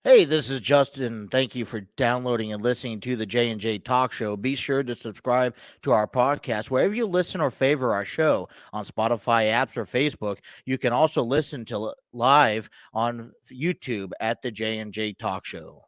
Hey, this is Justin. Thank you for downloading and listening to the J&J Talkshow. Be sure to subscribe to our podcast wherever you listen or favor our show on Spotify apps or Facebook. You can also listen to live on YouTube at the J&J Talkshow.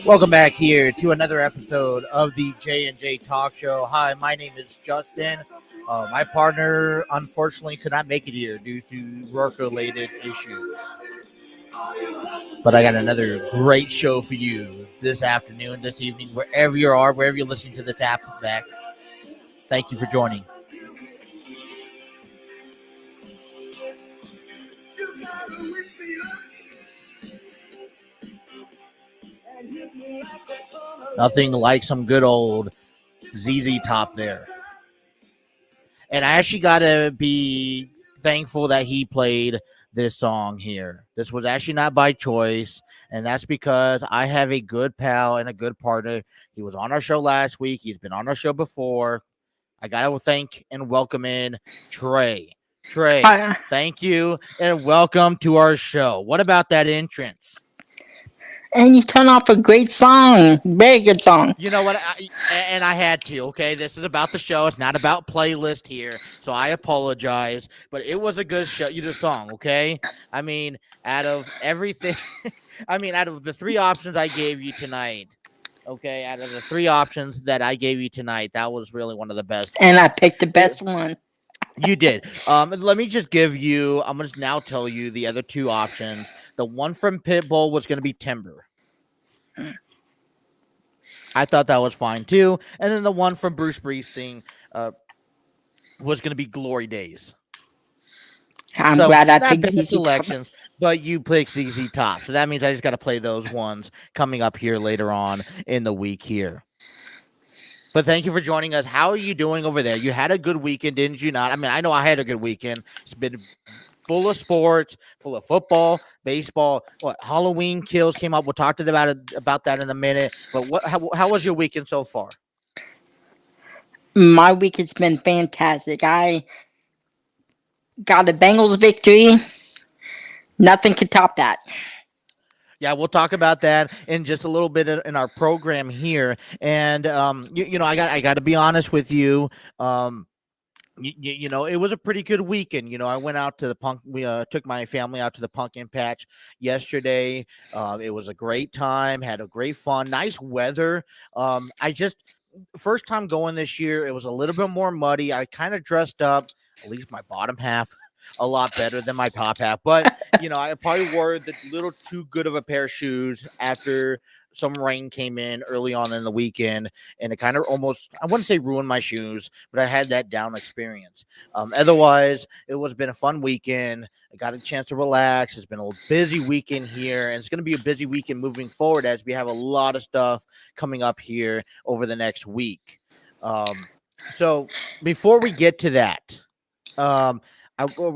Welcome back here to another episode of the J&J Talk Show. Hi, my name is Justin. My partner, unfortunately, could not make it here due to work-related issues. But I got another great show for you this afternoon, this evening, wherever you are, wherever you're listening to this app back. Thank you for joining. Nothing like some good old ZZ Top there. And I actually got to be thankful that he played this song here. This was actually not by choice, and that's because I have a good pal and a good partner. He was on our show last week. He's been on our show before. I got to thank and welcome in Trey. Trey, Hi. thank you and welcome to our show. What about that entrance? And you turn off a great song. Very good song. You know what? I had to, okay? This is about the show. It's not about playlist here. So I apologize. But it was a good show. You just song, okay? I mean, out of everything, out of the three options I gave you tonight, okay? Out of the three options that I gave you tonight, that was really one of the best And I ones. picked the best one. You did. Let me just give you, I'm going to now tell you the other two options. The one from Pitbull was going to be Timber. I thought that was fine too. And then the one from Bruce Springsteen was going to be Glory Days. I'm glad I not picked bad ZZ Top. selections, but you picked ZZ Top. So that means I just got to play those ones coming up here later on in the week here. But thank you for joining us. How are you doing over there? You had a good weekend, didn't you not? I mean, I know I had a good weekend. It's been full of sports, full of football, baseball. What Halloween kills came up. We'll talk about that in a minute. But how was your weekend so far? My week has been fantastic. I got a Bengals victory. Nothing could top that. Yeah, we'll talk about that in just a little bit in our program here. And I got to be honest with you. It was a pretty good weekend. I went out to the punk. We took my family out to the pumpkin patch yesterday. It was a great time. Had a great fun. Nice weather. First time going this year. It was a little bit more muddy. I kind of dressed up, at least my bottom half, a lot better than my top half. But I probably wore the little too good of a pair of shoes after some rain came in early on in the weekend, and it kind of almost, I wouldn't say ruined my shoes, but I had that down experience. Otherwise, it was been a fun weekend. I got a chance to relax. It's been a busy weekend here, and it's going to be a busy weekend moving forward as we have a lot of stuff coming up here over the next week. So before we get to that,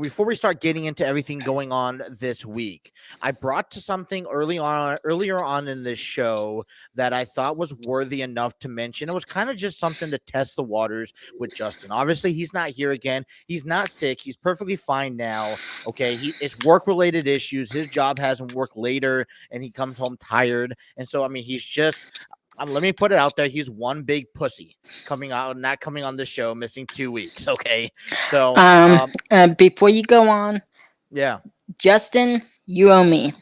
before we start getting into everything going on this week, I brought to something earlier on in this show that I thought was worthy enough to mention. It was kind of just something to test the waters with Justin. Obviously, he's not here again. He's not sick. He's perfectly fine now. Okay, it's work-related issues. His job hasn't worked later, and he comes home tired. And so, he's just. Let me put it out there. He's one big pussy not coming on the show, missing 2 weeks. Okay. So, Before you go on, yeah. Justin, you owe me.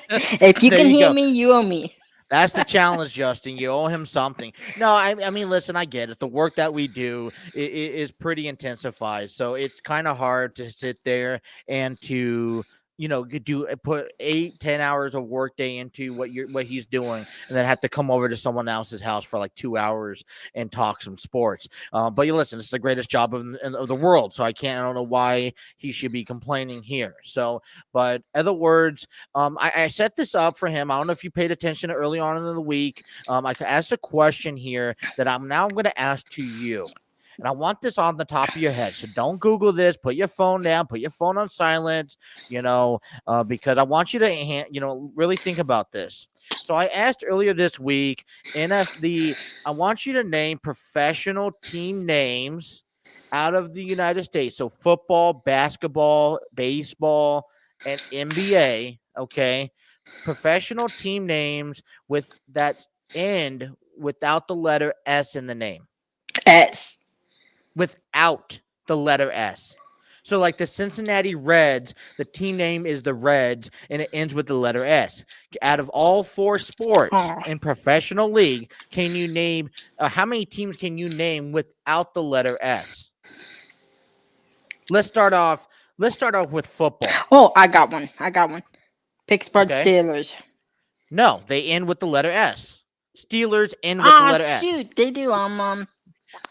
If you There can you hear go. me, you owe me. That's the challenge, Justin. You owe him something. No, I mean, listen, I get it. The work that we do is pretty intensified. So it's kind of hard to sit there and to, put 8-10 hours of workday into what he's doing, and then have to come over to someone else's house for like 2 hours and talk some sports. But you listen, it's the greatest job of the world, so I don't know why he should be complaining here. So, but other words, I set this up for him. I don't know if you paid attention early on in the week. I asked a question here that I'm going to ask to you. And I want this on the top of your head. So don't Google this. Put your phone down. Put your phone on silent, because I want you to, really think about this. So I asked earlier this week, I want you to name professional team names out of the United States. So football, basketball, baseball, and NBA. Okay. Professional team names that end without the letter S in the name. S. Without the letter S. So like the Cincinnati Reds, the team name is the Reds and it ends with the letter S. Out of all 4 sports in professional league, can you name how many teams can you name without the letter S? Let's start off with football. Oh, I got one. Pittsburgh Steelers. No, they end with the letter S. Steelers end with the letter S. Shoot, they do.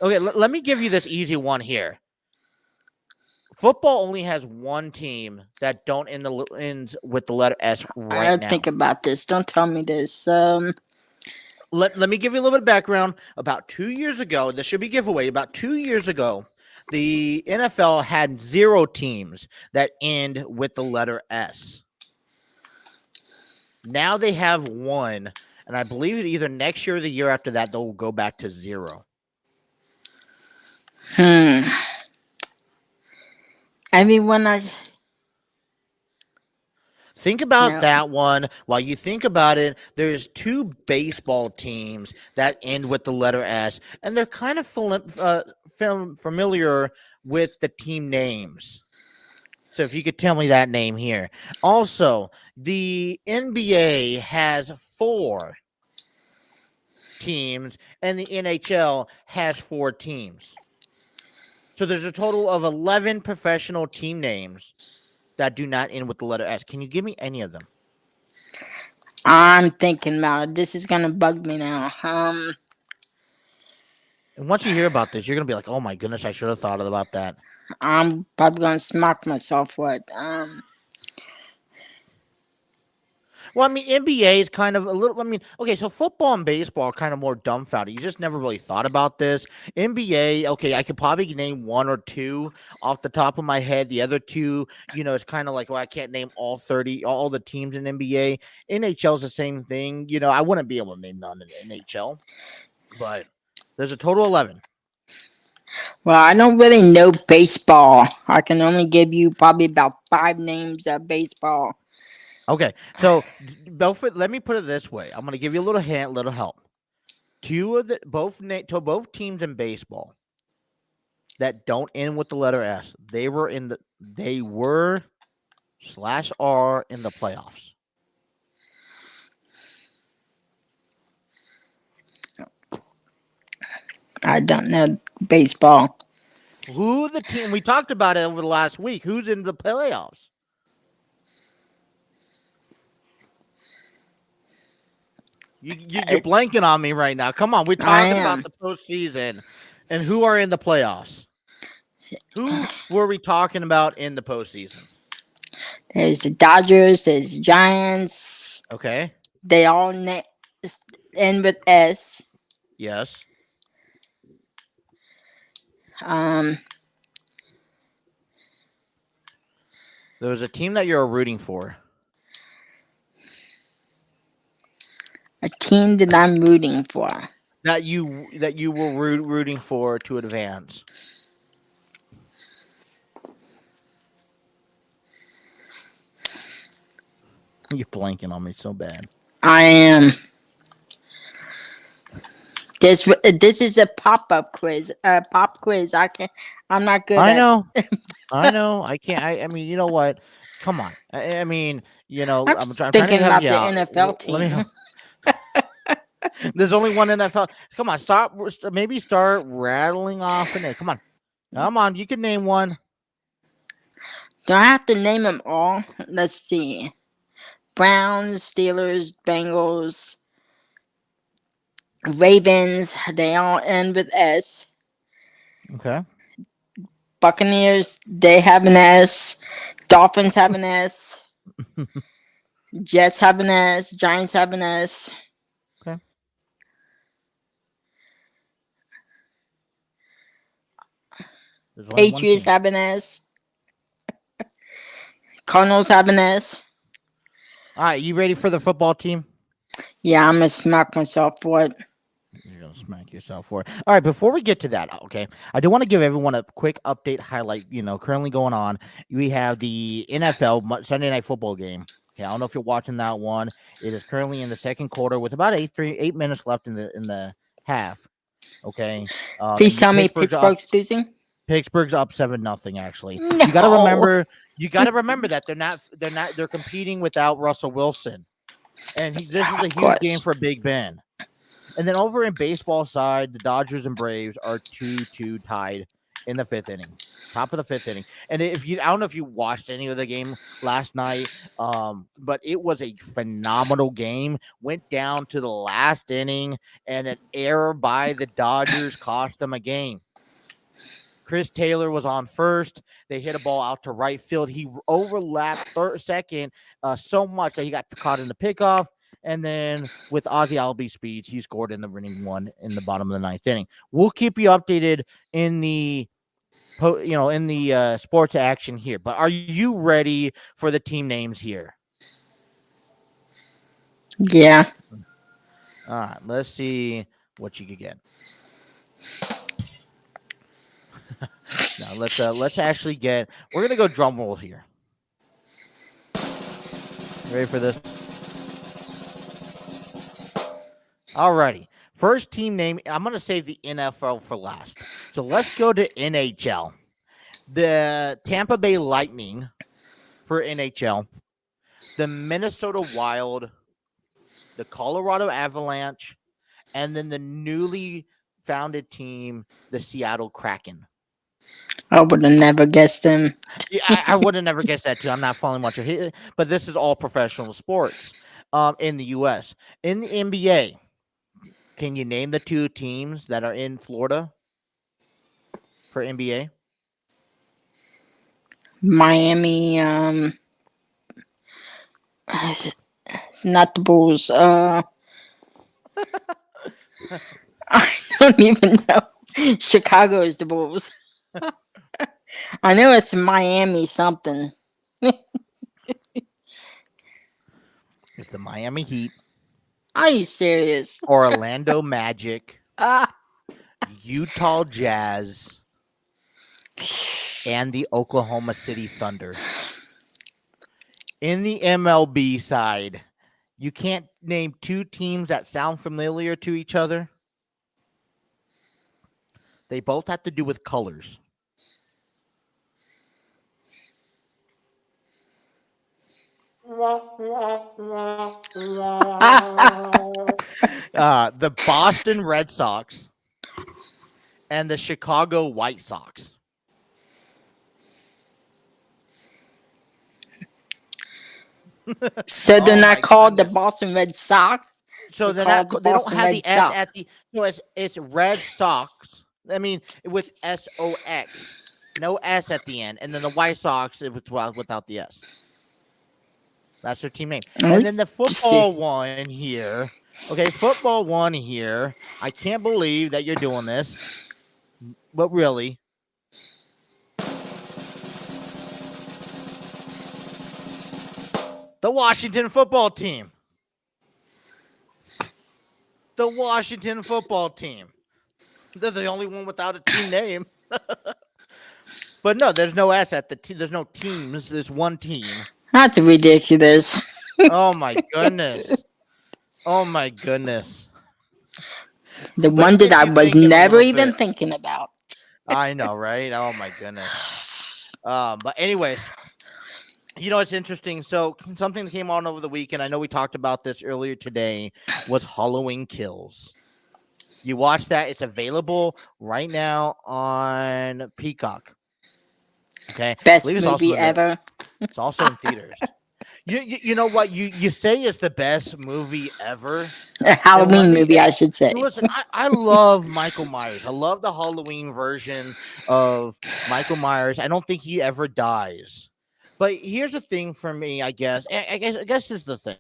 Okay, let me give you this easy one here. Football only has one team that don't ends with the letter S right now. I gotta think about this. Don't tell me this. Let me give you a little bit of background. About 2 years ago, this should be giveaway. About 2 years ago, the NFL had 0 teams that end with the letter S. Now they have 1, and I believe either next year or the year after that, they'll go back to 0. Think about that one. While you think about it, there's 2 baseball teams that end with the letter S, and they're kind of familiar with the team names. So if you could tell me that name here. Also, the NBA has 4 teams, and the NHL has 4 teams. So there's a total of 11 professional team names that do not end with the letter S. Can you give me any of them? I'm thinking about it. This is going to bug me now. And once you hear about this, you're going to be like, oh my goodness, I should have thought about that. I'm probably going to smack myself. What? Well, I mean, NBA is kind of a little, okay, so football and baseball are kind of more dumbfounded. You just never really thought about this. NBA, okay, I could probably name 1 or 2 off the top of my head. The other 2, it's kind of like, well, I can't name all the teams in NBA. NHL is the same thing. I wouldn't be able to name none in NHL, but there's a total of 11. Well, I don't really know baseball. I can only give you probably about 5 names of baseball. Okay, so let me put it this way. I'm going to give you a little hint, little help. Both teams in baseball that don't end with the letter S, they were /R in the playoffs. I don't know baseball. Who the team? We talked about it over the last week. Who's in the playoffs? You're blanking on me right now. Come on, we're talking about the postseason and who are in the playoffs. Who were we talking about in the postseason? There's the Dodgers. There's the Giants. Okay. They all end with S. Yes. There was a team that you're rooting for. A team that I'm rooting for. That you were rooting for to advance. You're blanking on me so bad. I am. This is a pop-up quiz. Pop quiz. I'm not good. I know. I can't. I mean, you know what? Come on. I mean, I'm thinking about the NFL team. There's only one NFL. Come on, start rattling off in it. Come on, you can name one. Do I have to name them all? Let's see. Browns, Steelers, Bengals, Ravens. They all end with S. Okay. Buccaneers, they have an S. Dolphins have an S. Jets have an S. Giants have an S. Okay. There's only one Patriots team. have an S. Cardinals have an S. All right, you ready for the football team? Yeah, I'm gonna smack myself for it. You're gonna smack yourself for it. All right, before we get to that, okay, I do want to give everyone a quick update highlight. Currently going on, we have the NFL Sunday Night Football game. Okay, I don't know if you're watching that one. It is currently in the second quarter with about 8 minutes left in the half. Okay, Please tell me Pittsburgh's up. Pittsburgh's losing. Pittsburgh's up 7-0. Actually, No. you got to remember. You got to remember that they're not. They're competing without Russell Wilson, and this is a huge game for Big Ben. And then over in baseball side, the Dodgers and Braves are 2-2 tied in the fifth inning, top of the fifth inning. And I don't know if you watched any of the game last night, but it was a phenomenal game. Went down to the last inning, and an error by the Dodgers cost them a game. Chris Taylor was on first. They hit a ball out to right field. He overlapped second so much that he got caught in the pickoff. And then with Ozzy Albies speeds, he scored in the winning one in the bottom of the ninth inning. We'll keep you updated in the sports action here. But are you ready for the team names here? Yeah. All right, let's see what you could get. Now let's actually get. We're gonna go drum roll here. Ready for this? Alrighty. First team name. I'm gonna save the NFL for last. So let's go to NHL. The Tampa Bay Lightning for NHL. The Minnesota Wild. The Colorado Avalanche, and then the newly founded team, the Seattle Kraken. I would have never guessed them. Yeah, I would have never guessed that too. I'm not following much of it, but this is all professional sports in the U.S. In the NBA, can you name the two teams that are in Florida for NBA? Miami, it's not the Bulls. I don't even know. Chicago is the Bulls. I know it's Miami something. It's the Miami Heat. Are you serious? Orlando Magic. Utah Jazz. And the Oklahoma City Thunder. In the MLB side, you can't name two teams that sound familiar to each other. They both have to do with colors. The Boston Red Sox and the Chicago White Sox. So they're not called the Boston Red Sox. So they're not. They don't have the S at the. No, it's Red Sox. I mean, with SOX, no S at the end, and then the White Sox without the S. That's their team name. And then the football one here. Okay, football one here. I can't believe that you're doing this, but really. The Washington football team. The Washington football team. They're the only one without a team name. But no, there's no S at the team. There's no teams. There's one team. That's ridiculous. Oh my goodness. Oh my goodness. The one that I was never even thinking about. I know, right? Oh my goodness. But anyways, it's interesting. So something that came on over the weekend, I know we talked about this earlier today, was Halloween Kills. You watch that. It's available right now on Peacock. Okay, I Best believe movie ever. it's also in theaters. You know what you say is the best movie ever. A And let Halloween me movie, I should say. listen. I love Michael Myers. I love the Halloween version of Michael Myers. I don't think he ever dies. But here's the thing for me. I guess this is the thing.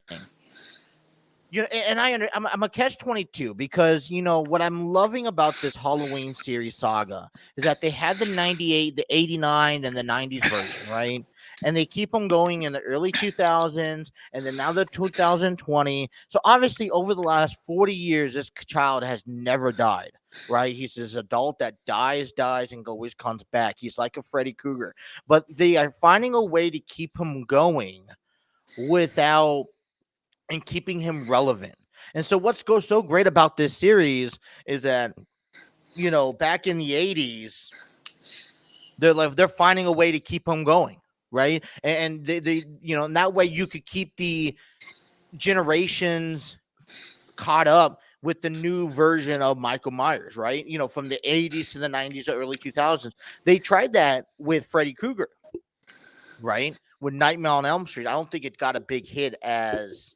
And I'm a catch 22 because what I'm loving about this Halloween series saga is that they had the 98, the 89, and the 90s version, right? And they keep them going in the early 2000s and then now the 2020. So obviously over the last 40 years this child has never died, right? He's this adult that dies and always comes back. He's like a Freddy Krueger. But they are finding a way to keep him going without and keeping him relevant. And so what's goes so great about this series is that back in the 80s they're finding a way to keep him going, right? And they and that way you could keep the generations caught up with the new version of Michael Myers, right? From the 80s to the 90s to early 2000s. They tried that with Freddy Krueger, right? With Nightmare on Elm Street. I don't think it got a big hit as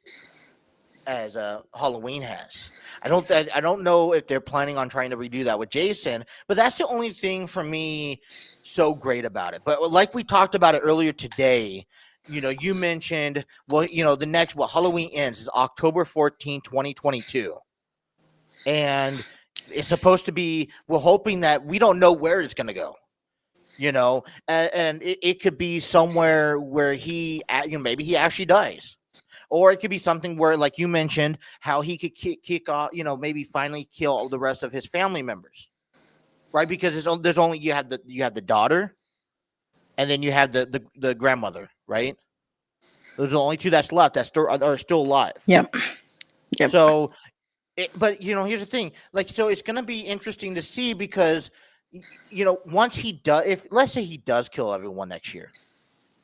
Halloween has. I don't know if they're planning on trying to redo that with Jason, but that's the only thing for me so great about it. But like we talked about it earlier today, you mentioned, the next Halloween ends is October 14th, 2022. And it's supposed to be, we're hoping that we don't know where it's going to go. And it could be somewhere where maybe he actually dies. Or it could be something where, like you mentioned, how he could kick off, maybe finally kill the rest of his family members, right? Because there's only you have the daughter, and then you have the grandmother, right? Those are the only two that's left that are still alive. Yep. So, but here's the thing, like, so it's gonna be interesting to see because, once he does, if let's say he does kill everyone next year,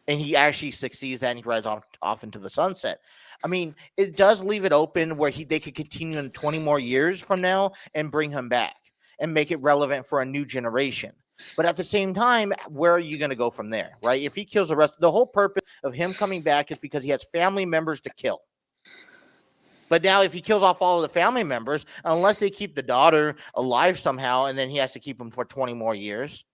and he actually succeeds that and he rides off into the sunset. I mean, it does leave it open where they could continue in 20 more years from now and bring him back and make it relevant for a new generation. But at the same time, where are you going to go from there, right? If he kills the whole purpose of him coming back is because he has family members to kill. But now if he kills off all of the family members, unless they keep the daughter alive somehow, and then he has to keep them for 20 more years.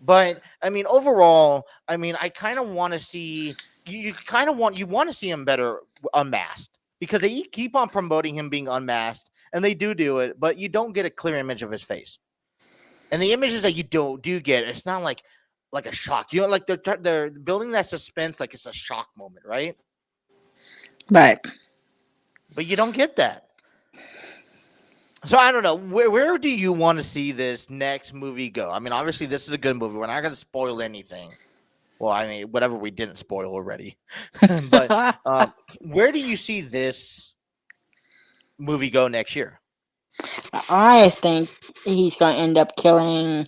But I mean, overall, I kind of want to see you want to see him better unmasked because they keep on promoting him being unmasked, and they do it, but you don't get a clear image of his face. And the images that you do get, it's not like a shock. Like they're building that suspense like it's a shock moment, right? Right. But you don't get that. So I don't know. Where do you want to see this next movie go? I mean, obviously this is a good movie. We're not going to spoil anything. Well, I mean, whatever we didn't spoil already. But where do you see this movie go next year? I think he's going to end up killing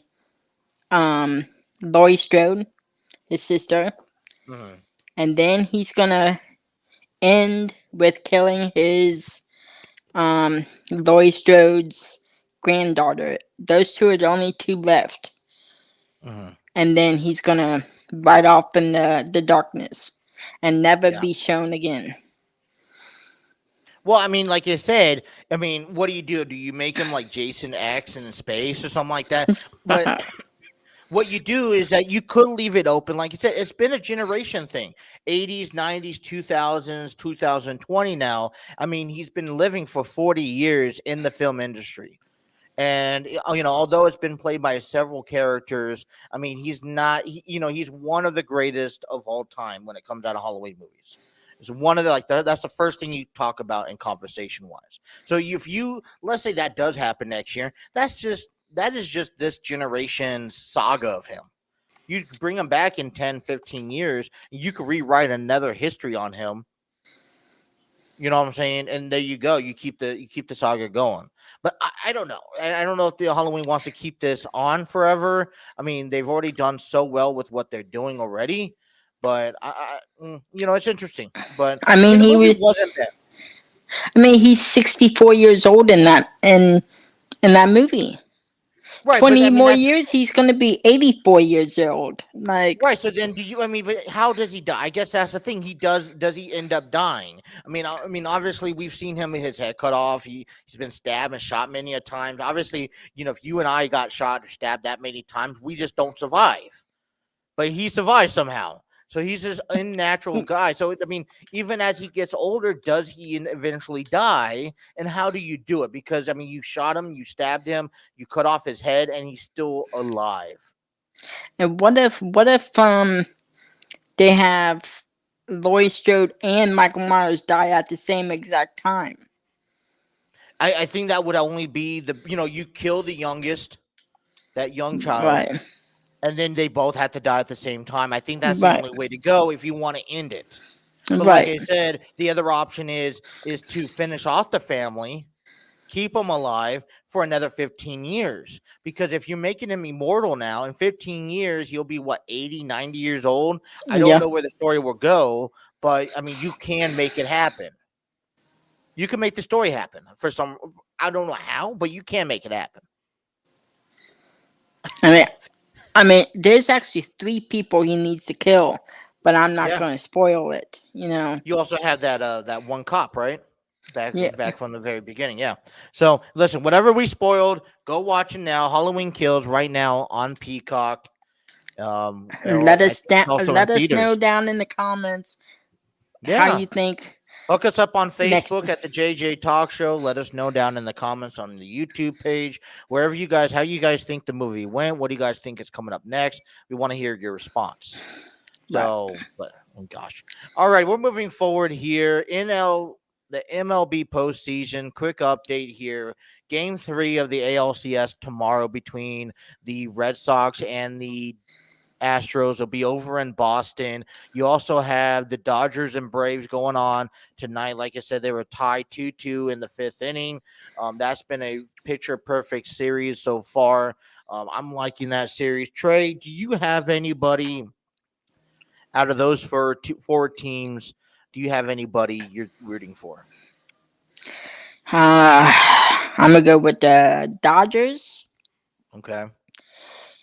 Laurie Strode, his sister. Mm-hmm. And then he's going to end with killing his Laurie Strode's granddaughter. Those two are the only two left. Mm-hmm. And then he's going to ride off in the darkness and never be shown again. Well, I mean, like I said, what do? Do you make him like Jason X in space or something like that? But what you do is that you could leave it open. Like you said, it's been a generation thing. 80s, 90s, 2000s, 2020 now. I mean, he's been living for 40 years in the film industry. And, although it's been played by several characters, I mean, he's not, he's one of the greatest of all time when it comes out of Halloween movies. It's one of the, that's the first thing you talk about in conversation wise. So let's say that does happen next year, that is just this generation's saga of him. You bring him back in 10, 15 years, you could rewrite another history on him. You know what I'm saying? And there you go. You keep the saga going. But I don't know. I don't know if the Halloween wants to keep this on forever. I mean, they've already done so well with what they're doing already. But it's interesting. But I mean, wasn't bad. I mean, he's 64 years old in that movie. Right, but 20 I mean more that's years, he's going to be 84 years old. Like, right. So then, do you? I mean, but how does he die? I guess that's the thing. He does. Does he end up dying? I mean, obviously, we've seen him with his head cut off. He's been stabbed and shot many a times. Obviously, if you and I got shot or stabbed that many times, we just don't survive. But he survives somehow. So he's this unnatural guy. So I mean, even as he gets older, does he eventually die? And how do you do it? Because I mean, you shot him, you stabbed him, you cut off his head, and he's still alive. and what if they have Laurie Strode and Michael Myers die at the same exact time? I think that would only be you kill the youngest, that young child, Right, and then they both have to die at the same time. I think that's the right, only way to go if you want to end it. But like right. I said, the other option is to finish off the family, keep them alive for another 15 years. Because if you're making him immortal now, in 15 years, you'll be what, 80, 90 years old? I don't Yeah. know where the story will go, but I mean, you can make it happen. You can make the story happen for some, I don't know how, but you can make it happen. I mean, there's actually 3 people he needs to kill, but I'm not Yeah. going to spoil it. You know. You also have that one cop, right? Back Yeah. back from the very beginning. Yeah. So listen, whatever we spoiled, go watch it now. Halloween Kills right now on Peacock. I think it's also in Let us know theaters. down in the comments how Yeah. you think Hook us up on next. Facebook at the JJ Talk Show. Let us know down in the comments on the YouTube page, wherever how you guys think the movie went. What do you guys think is coming up next? We want to hear your response. Right. So, but oh gosh. All right, we're moving forward here. The MLB postseason. Quick update here. Game 3 of the ALCS tomorrow between the Red Sox and the Astros will be over in Boston. You also have the Dodgers and Braves going on tonight. Like I said, they were tied 2-2 in the 5th inning. That's been a picture perfect series so far. I'm liking that series. Trey, do you have anybody out of those four teams? Do you have anybody you're rooting for? I'm gonna go with the Dodgers Okay.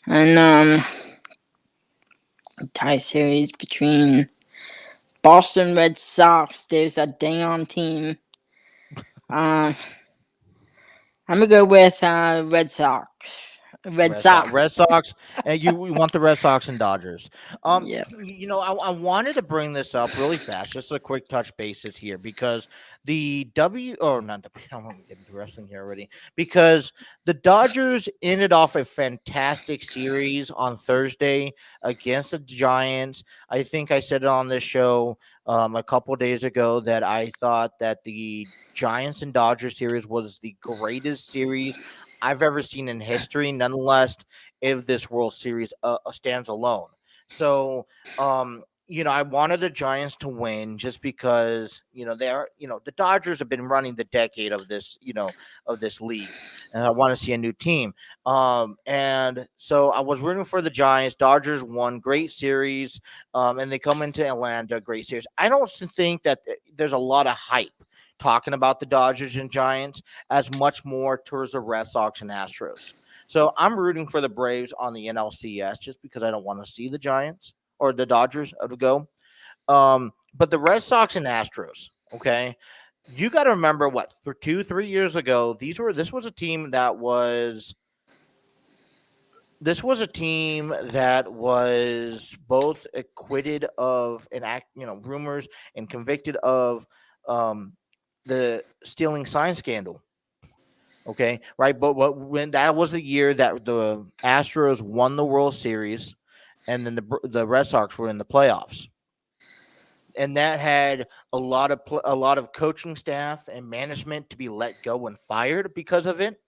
and tie series between Boston Red Sox. There's a dang on team. Uh, I'm gonna go with Red Sox. Red Sox. Red Sox, and we want the Red Sox and Dodgers. Yeah. I wanted to bring this up really fast, just a quick touch basis here, because the not W, I don't want to get into wrestling here already, because the Dodgers ended off a fantastic series on Thursday against the Giants. I think I said it on this show a couple days ago that I thought that the Giants and Dodgers series was the greatest series I've ever seen in history, nonetheless, if this World Series stands alone. So, I wanted the Giants to win just because, the Dodgers have been running the decade of this league, and I want to see a new team. And so I was rooting for the Giants. Dodgers won, great series, and they come into Atlanta, great series. I don't think that there's a lot of hype talking about the Dodgers and Giants as much more towards the Red Sox and Astros. So I'm rooting for the Braves on the NLCS just because I don't want to see the Giants or the Dodgers to go. But the Red Sox and Astros, okay, you got to remember what for 2-3 years ago, this was a team that was both acquitted of rumors and convicted of um, the stealing sign scandal. Okay, right. But when that was the year that the Astros won the World Series, and then the Red Sox were in the playoffs, and that had a lot of coaching staff and management to be let go and fired because of it.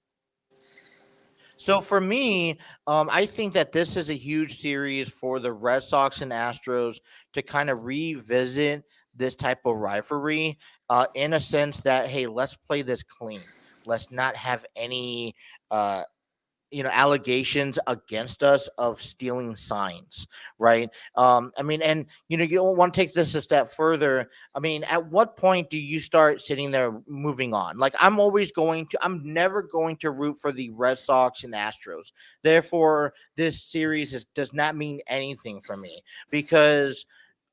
So for me, I think that this is a huge series for the Red Sox and Astros to kind of revisit this type of rivalry, in a sense that, hey, let's play this clean. Let's not have any allegations against us of stealing signs, right? I mean, and you don't want to take this a step further. I mean, at what point do you start sitting there moving on? Like, I'm never going to root for the Red Sox and Astros. Therefore, this series does not mean anything for me, because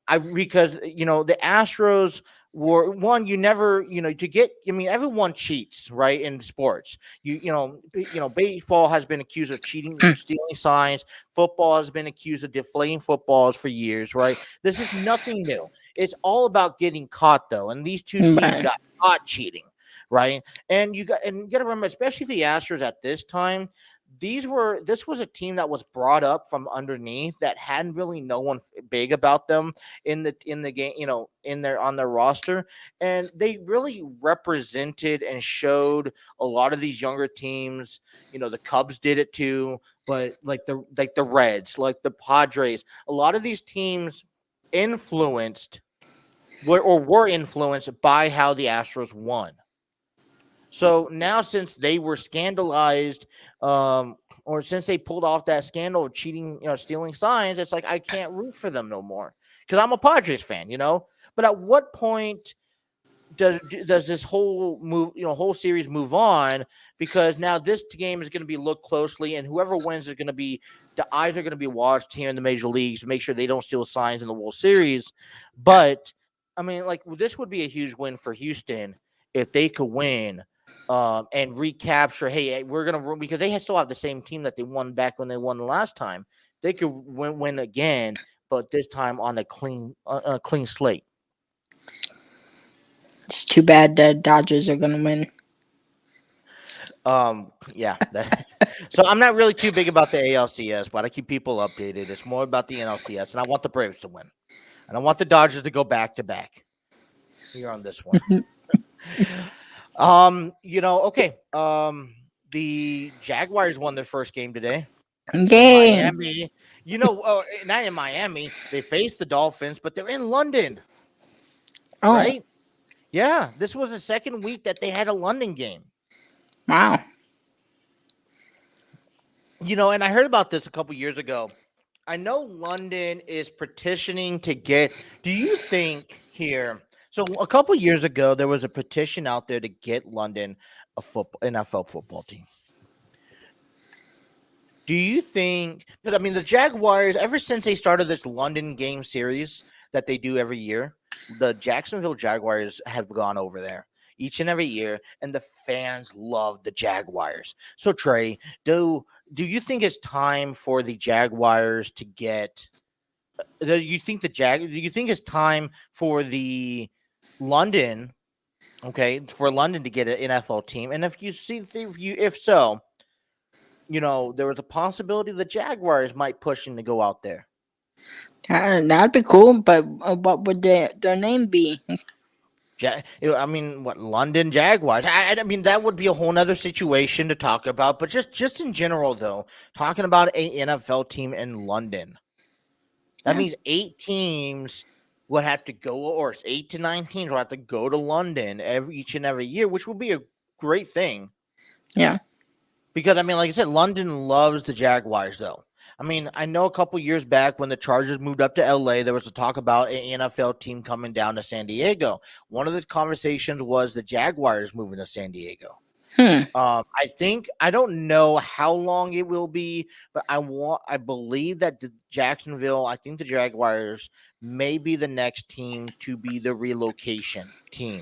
the Astros were one. You never, to get. I mean, everyone cheats, right? In sports, baseball has been accused of cheating, stealing signs. Football has been accused of deflating footballs for years, right? This is nothing new. It's all about getting caught, though, and these two teams Right. got caught cheating, right? And you got to remember, especially the Astros at this time. This was a team that was brought up from underneath, that hadn't really no one big about them in the game, on their roster, and they really represented and showed a lot of these younger teams. The Cubs did it too, but like the Reds, like the Padres, a lot of these teams influenced were influenced by how the Astros won. So now, since they were scandalized, or since they pulled off that scandal of cheating, stealing signs, it's like I can't root for them no more, because I'm a Padres fan, But at what point does this whole series move on? Because now this game is going to be looked closely, and whoever wins is going to be the eyes are going to be watched here in the major leagues to make sure they don't steal signs in the World Series. But I mean, like, this would be a huge win for Houston if they could win, and recapture. Hey, we're gonna, because they still have the same team that they won back when they won the last time. They could win again, but this time on a clean slate. It's too bad the Dodgers are gonna win. Yeah. So I'm not really too big about the ALCS, but I keep people updated. It's more about the NLCS, and I want the Braves to win, and I want the Dodgers to go back to back here on this one. Okay. The Jaguars won their first game today in Yay! Miami. Not in Miami. They faced the Dolphins, but they're in London, Oh, right? Yeah, this was the second week that they had a London game. wow. And I heard about this a couple years ago. I know London is petitioning to get. Do you think here? So a couple years ago, there was a petition out there to get London a NFL football team. Do you think? Because I mean, the Jaguars, ever since they started this London game series that they do every year, the Jacksonville Jaguars have gone over there each and every year, and the fans love the Jaguars. So Trey, do you think it's time for the Jaguars to get? Do you think it's time for the London? Okay, for London to get an NFL team, and if so, there was a possibility the Jaguars might push him to go out there. That'd be cool, but what would their name be? I mean, what, London Jaguars? I mean, that would be a whole nother situation to talk about. But just in general, though, talking about an NFL team in London, that means 8 teams would have to go, or 8 to 9 teams will have to go to London each and every year, which would be a great thing. Yeah. Because, I mean, like I said, London loves the Jaguars, though. I mean, I know a couple years back when the Chargers moved up to LA, there was a talk about an NFL team coming down to San Diego. One of the conversations was the Jaguars moving to San Diego. I don't know how long it will be, but I believe that the Jaguars may be the next team to be the relocation team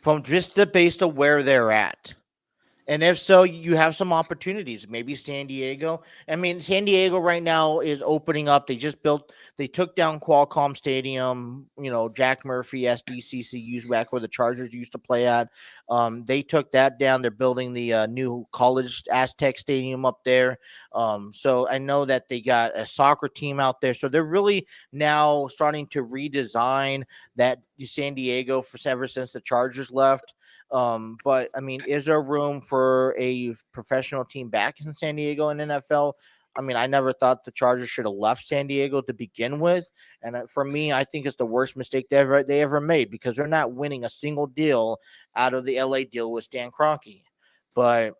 from just based on where they're at. And if so, you have some opportunities. Maybe San Diego. I mean, San Diego right now is opening up. They took down Qualcomm Stadium, Jack Murphy SDCCU, back where the Chargers used to play at. They took that down. They're building the new College Aztec Stadium up there. So I know that they got a soccer team out there. So they're really now starting to redesign that San Diego ever since the Chargers left. But I mean, is there room for a professional team back in San Diego in NFL? I mean, I never thought the Chargers should have left San Diego to begin with, and for me, I think it's the worst mistake they ever made, because they're not winning a single deal out of the LA deal with Stan Kroenke. But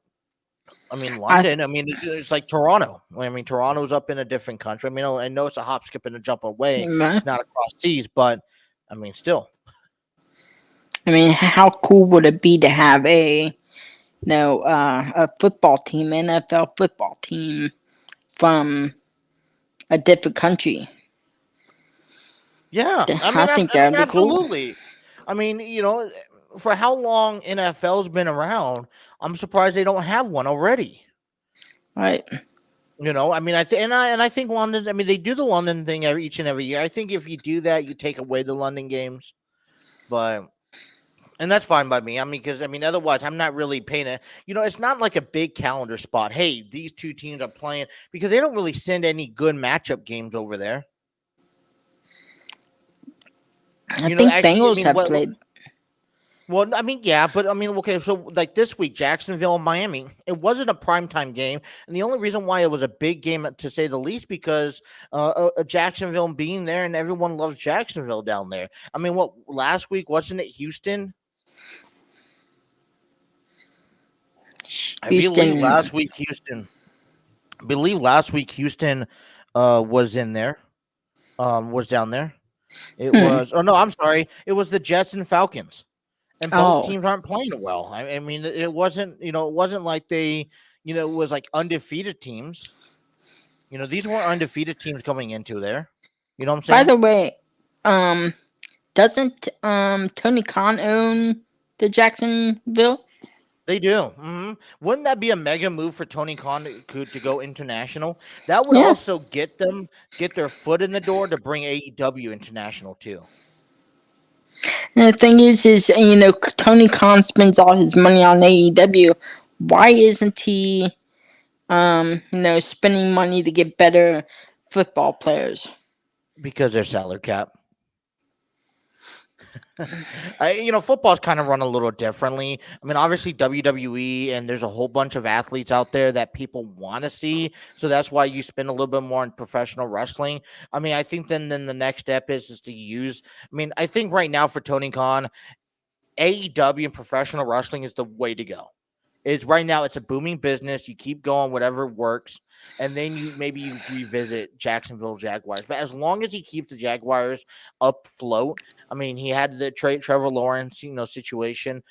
I mean, I London. I mean, it's like Toronto. I mean, Toronto's up in a different country. I mean, I know it's a hop, skip, and a jump away. I It's not across seas, but I mean, still. mean, how cool would it be to have a football team, NFL football team from a different country? Yeah, I think that would be cool. absolutely. I mean, for how long NFL's been around, I'm surprised they don't have one already. Right. I mean, I think London. I mean, they do the London thing each and every year. I think if you do that, you take away the London games, but and that's fine by me. I mean, because otherwise, I'm not really paying it. It's not like a big calendar spot. Hey, these two teams are playing because they don't really send any good matchup games over there. I think Actually, Bengals have played. Well, I mean, yeah, but I mean, okay, so like this week, Jacksonville and Miami, it wasn't a primetime game, and the only reason why it was a big game, to say the least, because Jacksonville being there, and everyone loves Jacksonville down there. I mean, what last week wasn't it Houston? I believe last week Houston. I believe last week Houston was in there, was down there. It was. Oh no, I'm sorry. It was the Jets and Falcons. And both Oh, teams aren't playing well. I mean, it wasn't, it wasn't like they, it was like undefeated teams. These weren't undefeated teams coming into there. You know what I'm by saying? the way, um, doesn't Tony Khan own the Jacksonville? They do. Wouldn't that be a mega move for Tony Khan to go international? That would Yeah. also get their foot in the door to bring AEW international too. And the thing is Tony Khan spends all his money on AEW. Why isn't he, spending money to get better football players? Because they're salary cap. Football's kind of run a little differently. I mean, obviously WWE, and there's a whole bunch of athletes out there that people want to see, so that's why you spend a little bit more on professional wrestling. I mean, I think then the next step is to use. I mean, I think right now for Tony Khan, AEW and professional wrestling is the way to go. Is right now it's a booming business. You keep going, whatever works, and then you revisit Jacksonville Jaguars. But as long as he keeps the Jaguars afloat, I mean, he had the Trevor Lawrence, situation,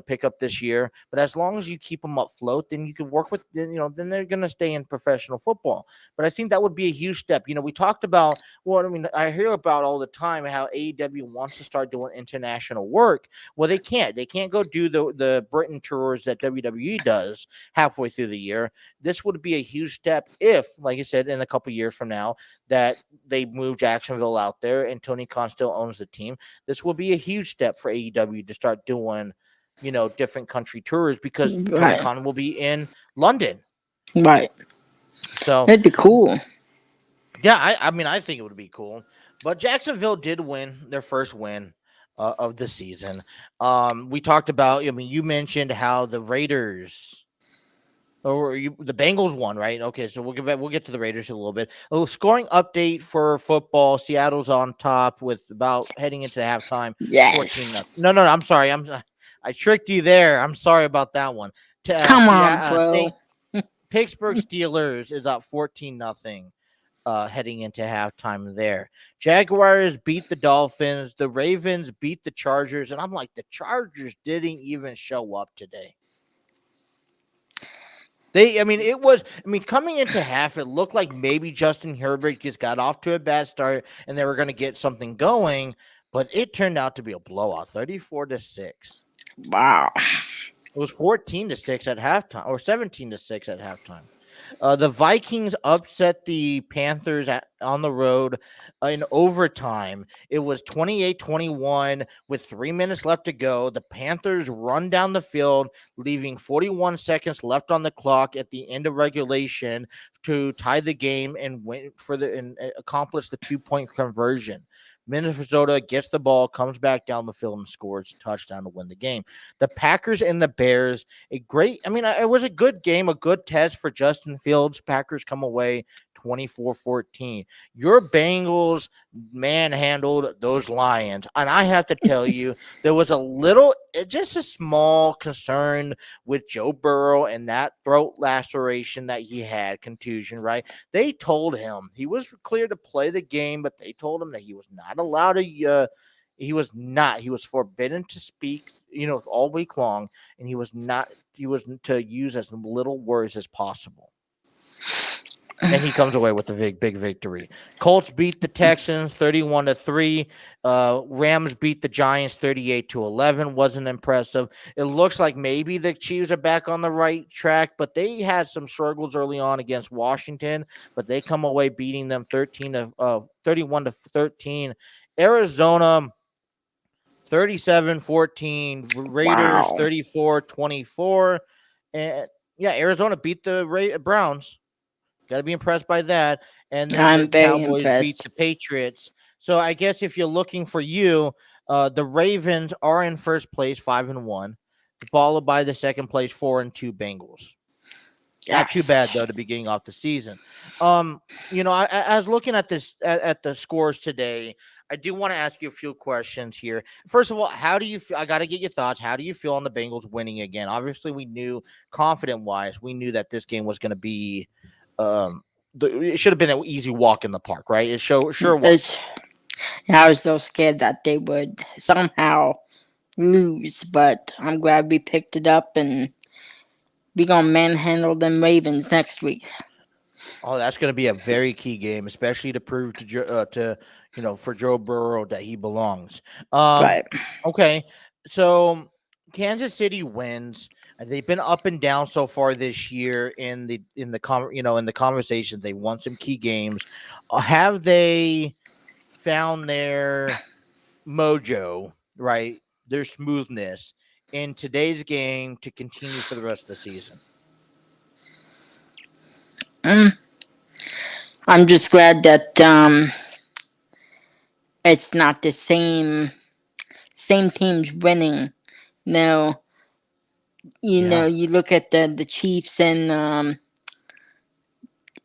pick up this year. But as long as you keep them afloat, then you can work with, then they're going to stay in professional football. But I think that would be a huge step. We talked about, well, I mean, I hear about all the time how AEW wants to start doing international work. Well, they can't. They can't go do the Britain tours that WWE does halfway through the year. This would be a huge step if, like I said, in a couple years from now, that they move Jacksonville out there and Tony Khan still owns the team. This will be a huge step for AEW to start doing, different country tours because Tony Khan will be in London. Right. So it'd be cool. Yeah, I mean, I think it would be cool. But Jacksonville did win their first win of the season. We talked about, I mean, you mentioned how the Raiders the Bengals won, right? Okay, so we'll get to the Raiders in a little bit. A little scoring update for football. Seattle's on top with about heading into halftime. Yes. 14-0. No, I'm sorry. I tricked you there. I'm sorry about that one. Come on, bro. Pittsburgh Steelers is up 14-0. Heading into halftime there. Jaguars beat the Dolphins. The Ravens beat the Chargers. And I'm like, the Chargers didn't even show up today. Coming into half, it looked like maybe Justin Herbert just got off to a bad start and they were going to get something going, but it turned out to be a blowout, 34-6. Wow. It was 14-6 at halftime, or 17-6 at halftime. The Vikings upset the Panthers on the road in overtime. It was 28-21 with 3 minutes left to go. The Panthers run down the field, leaving 41 seconds left on the clock at the end of regulation to tie the game and accomplish the 2-point conversion. Minnesota gets the ball, comes back down the field, and scores a touchdown to win the game. The Packers and the Bears, it was a good game, a good test for Justin Fields. Packers come away 24-14. Your Bengals manhandled those Lions. And I have to tell you, there was just a small concern with Joe Burrow and that throat laceration that he had, contusion, right? They told him he was clear to play the game, but they told him that he was not allowed to. He was not. He was forbidden to speak, all week long, and he was not. He was to use as little words as possible. And he comes away with a big victory. Colts beat the Texans 31-3. Rams beat the Giants 38-11. Wasn't impressive. It looks like maybe the Chiefs are back on the right track, but they had some struggles early on against Washington. But they come away beating them 31-13. Arizona 37-14. Raiders Wow. 34-24. And yeah, Arizona beat the Browns. Got to be impressed by that. And then the I'm very Cowboys beat impressed. the Patriots. So I guess if you're looking for the Ravens are in first place, 5-1, followed by the second place, 4-2 Bengals. Not too bad Yes. though to be getting off the season. I was looking at this at the scores today. I do want to ask you a few questions here. First of all, how do you feel? I got to get your thoughts. How do you feel on the Bengals winning again? Obviously, we knew confident wise, we knew that this game was going to be it should have been an easy walk in the park, right? It sure was. I was so scared that they would somehow lose, but I'm glad we picked it up and we gonna manhandle them Ravens next week. Oh, that's going to be a very key game, especially to prove for Joe Burrow that he belongs. Right. Okay, so Kansas City wins. They've been up and down so far this year in the conversation. They won some key games. Have they found their mojo, right? Their smoothness in today's game to continue for the rest of the season? I'm just glad that it's not the same teams winning. No, Yeah. you look at the Chiefs and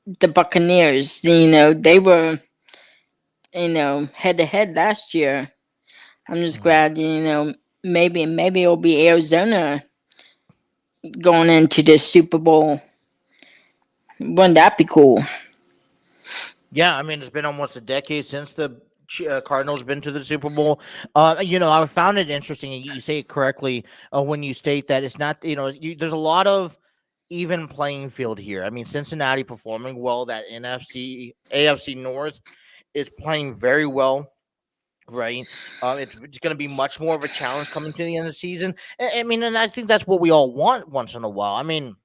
the Buccaneers. They were head to head last year. I'm just glad maybe it'll be Arizona going into the Super Bowl. Wouldn't that be cool? Yeah, I mean, it's been almost a decade since the Cardinals been to the Super Bowl. I found it interesting. And you say it correctly when you state that it's not. There's a lot of even playing field here. I mean, Cincinnati performing well. That AFC North is playing very well. Right. It's going to be much more of a challenge coming to the end of the season. I mean, and I think that's what we all want once in a while. I mean,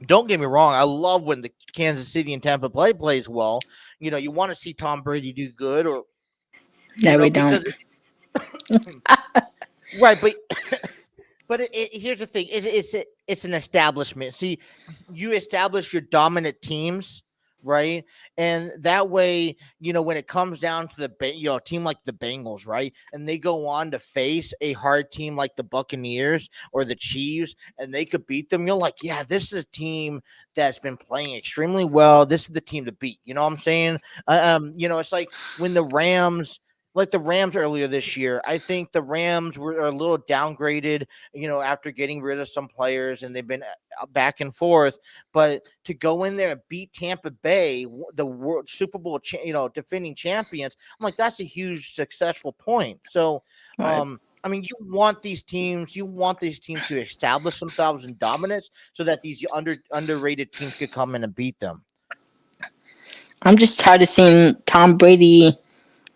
don't get me wrong. I love when the Kansas City and Tampa plays well. You want to see Tom Brady do good, or No, we because don't. right. But here's the thing: it's an establishment. See, you establish your dominant teams, right? And that way, when it comes down to the team like the Bengals, right, and they go on to face a hard team like the Buccaneers or the Chiefs, and they could beat them, you're like, yeah, this is a team that's been playing extremely well. This is the team to beat. You know what I'm saying? It's like when the Rams. Like the Rams earlier this year, I think the Rams were a little downgraded, after getting rid of some players, and they've been back and forth. But to go in there and beat Tampa Bay, the World Super Bowl, defending champions, I'm like, that's a huge successful point. So, Right. I mean, you want these teams to establish themselves in dominance, so that these underrated teams could come in and beat them. I'm just tired of seeing Tom Brady.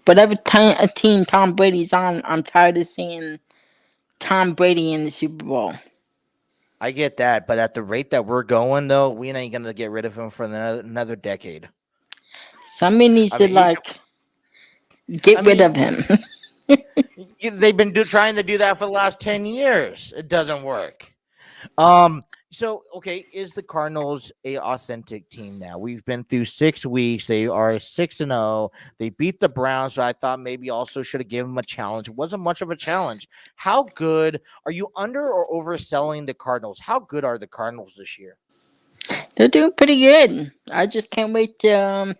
Whatever team Tom Brady's on, I'm tired of seeing Tom Brady in the Super Bowl. I get that, but at the rate that we're going, though, we ain't gonna get rid of him for another decade. Somebody needs I to mean, get rid of him. they've been trying to do that for the last 10 years. It doesn't work. So, okay, is the Cardinals a authentic team now? We've been through 6 weeks. They are 6-0. They beat the Browns, so I thought maybe also should have given them a challenge. It wasn't much of a challenge. How good are you under or overselling the Cardinals? How good are the Cardinals this year? They're doing pretty good. I just can't wait to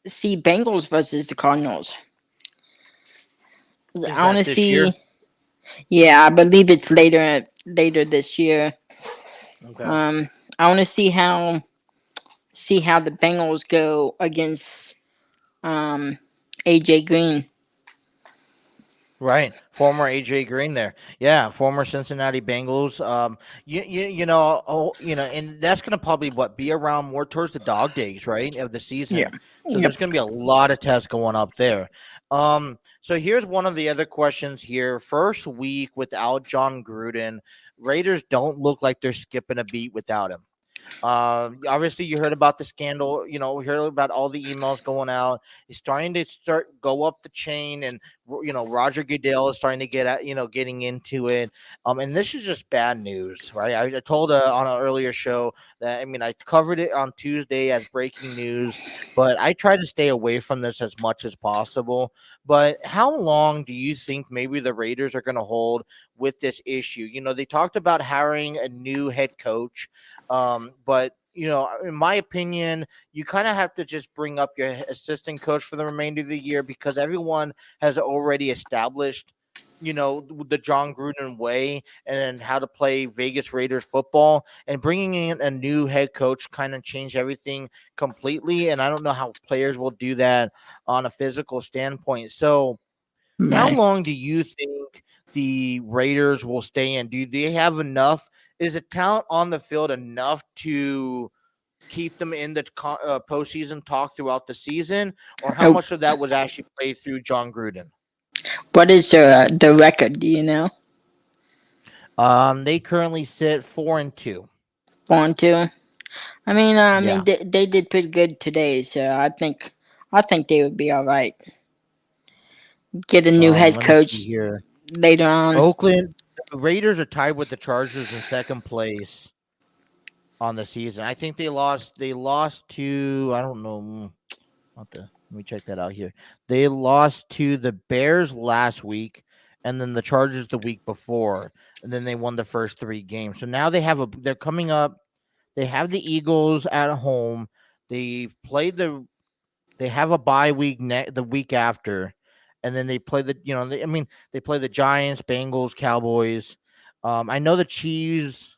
see Bengals versus the Cardinals. Is I want that to this year? see. Yeah, I believe it's later this year. Okay. Um, I want to see how the Bengals go against AJ Green. Right, former AJ Green there, yeah, former Cincinnati Bengals. And that's gonna probably be around more towards the dog days, right, of the Yeah. season. So Yep. there's gonna be a lot of tests going up there. So here's one of the other questions here. First week without John Gruden, Raiders don't look like they're skipping a beat without him. Obviously, you heard about the scandal. We heard about all the emails going out. He's starting to go up the chain, and Roger Goodell is starting to get at getting into it. And this is just bad news, right? I told on an earlier show that I covered it on Tuesday as breaking news, but I try to stay away from this as much as possible. But how long do you think maybe the Raiders are going to hold with this issue? They talked about hiring a new head coach. But in my opinion, you kind of have to just bring up your assistant coach for the remainder of the year because everyone has already established, the John Gruden way and how to play Vegas Raiders football, and bringing in a new head coach kind of changed everything completely. And I don't know how players will do that on a physical standpoint. So how Right. long do you think the Raiders will stay in? Do they have enough? Is the talent on the field enough to keep them in the postseason talk throughout the season, or how Uh, much of that was actually played through John Gruden? what is the record? Do you know? They currently sit 4-2. 1-2. I mean, Yeah. they did pretty good today, so I think they would be all right. Get a new head Let me see coach here. later on. Oakland the Raiders are tied with the Chargers in second place on the season. I think they lost. They lost to I don't know. Let me check that out here. They lost to the Bears last week, and then the Chargers the week before, and then they won the first three games. So now they're coming up. They have the Eagles at home. They've played they have a bye week the week after, and then they play they play the Giants, Bengals, Cowboys. I know the Chiefs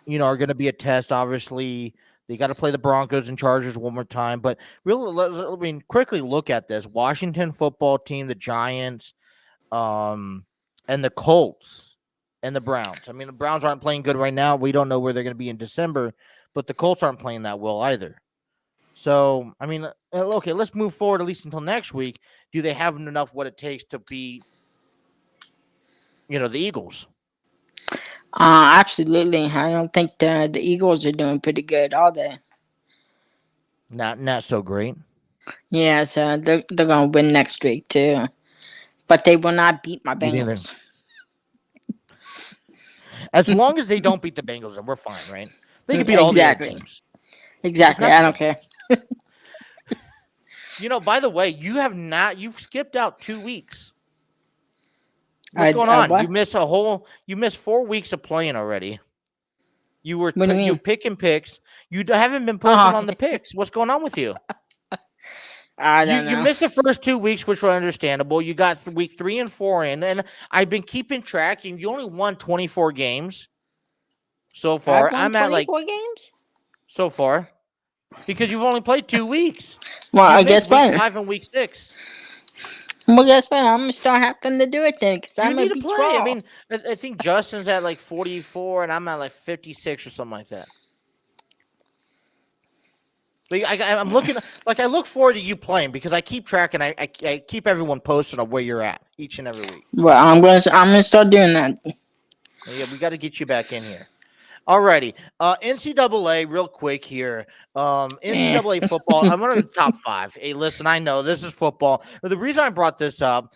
are going to be a test. Obviously, they got to play the Broncos and Chargers one more time. But really, quickly look at this: Washington football team, the Giants, and the Colts and the Browns. The Browns aren't playing good right now. We don't know where they're going to be in December, but the Colts aren't playing that well either. So, okay, let's move forward at least until next week. Do they have enough what it takes to beat, the Eagles? Absolutely. I don't think the Eagles are doing pretty good, are they? Not so great. Yeah, so they're gonna win next week too, but they will not beat my You think they're Bengals. as long as they don't beat the Bengals, then we're fine, right? They can beat all the other Exactly. teams, just Exactly. not the I don't care. Bengals. By the way, you've skipped out 2 weeks. What's going on? What? You missed 4 weeks of playing already. What do you You mean? picking picks. You haven't been posting Oh, on the picks. What's going on with you? I You don't you know. missed the first 2 weeks, which were understandable. You got week 3 and 4 in, and I've been keeping track. And you only won 24 games so far. I've won I'm at like 24 games. so far because you've only played 2 weeks. Well, You I missed guess week what? 5 and week 6. Well, guess what? I'm gonna start having to do it then, cause You I'm gonna need to be play. raw. I think Justin's at like 44, and I'm at like 56 or something like that. Like I'm looking like I look forward to you playing because I keep track and I keep everyone posted on where you're at each and every week. Well, I'm gonna start doing that. Yeah, we got to get you back in here. Alrighty. NCAA, real quick here. Eh. NCAA football. I'm on the top five. Hey, listen, I know this is football. But the reason I brought this up,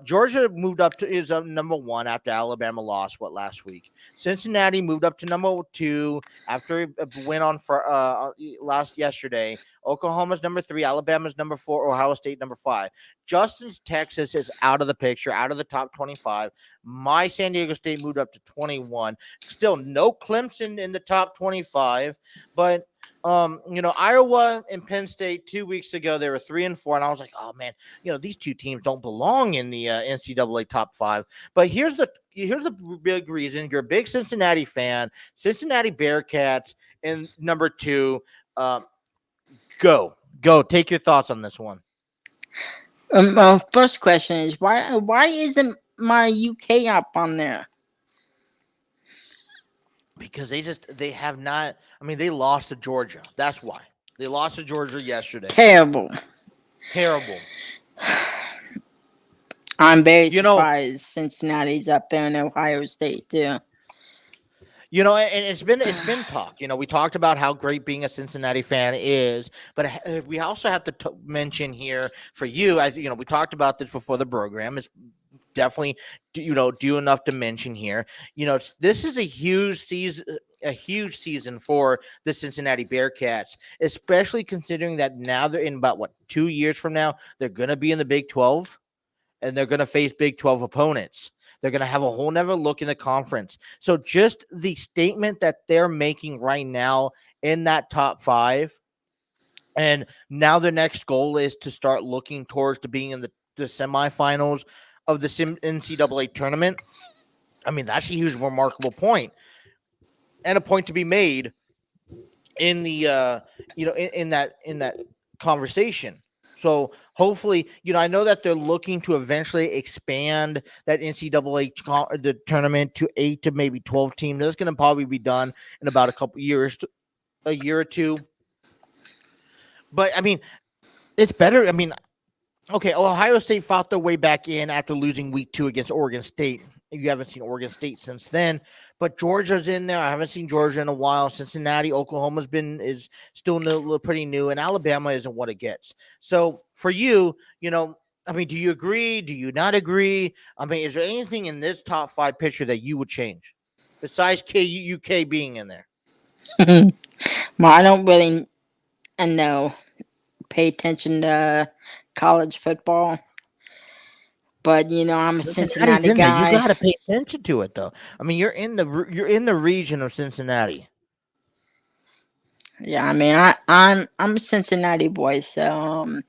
Georgia moved up to is number one after Alabama lost last week. Cincinnati moved up to number two after it went on for last yesterday. Oklahoma's number three. Alabama's number four. Ohio State number five. Justin's Texas is out of the picture, out of the top 25. My San Diego State moved up to 21. Still no Clemson Clemson in the top 25, but Iowa and Penn State 2 weeks ago, they were 3-4, and I was like, oh man, these two teams don't belong in the NCAA top 5. But here's the big reason. You're a big Cincinnati fan, Cincinnati Bearcats, and number 2. Go, take your thoughts on this one. First question is why isn't my UK up on there? Because they have not. I mean, they lost to Georgia. That's why they lost to Georgia yesterday. Terrible. I'm very surprised Cincinnati's up there in Ohio State too. And it's been talk. We talked about how great being a Cincinnati fan is, but we also have to mention here for you. We talked about this before the program. It's definitely do enough to mention here. This is a huge season for the Cincinnati Bearcats, especially considering that now they're in about 2 years from now they're going to be in the Big 12 and they're going to face Big 12 opponents. They're going to have a whole nother look in the conference. So just the statement that they're making right now in that top 5, and now their next goal is to start looking towards to being in the semifinals of the NCAA tournament. I mean, that's a huge, remarkable point, and a point to be made in the in that conversation. So hopefully, I know that they're looking to eventually expand that NCAA the tournament to 8 to maybe 12 teams. That's going to probably be done in about a year or two. But I mean, it's better. I mean, okay, Ohio State fought their way back in after losing week 2 against Oregon State. You haven't seen Oregon State since then, but Georgia's in there. I haven't seen Georgia in a while. Cincinnati, Oklahoma's is still pretty new, and Alabama isn't what it gets. So for you, I mean, do you agree? Do you not agree? I mean, is there anything in this top 5 picture that you would change besides UK being in there? Well, I don't really pay attention to college football. But I'm a Cincinnati guy. You got to pay attention to it, though. I mean, you're in the region of Cincinnati. Yeah, I mean, I'm a Cincinnati boy, so.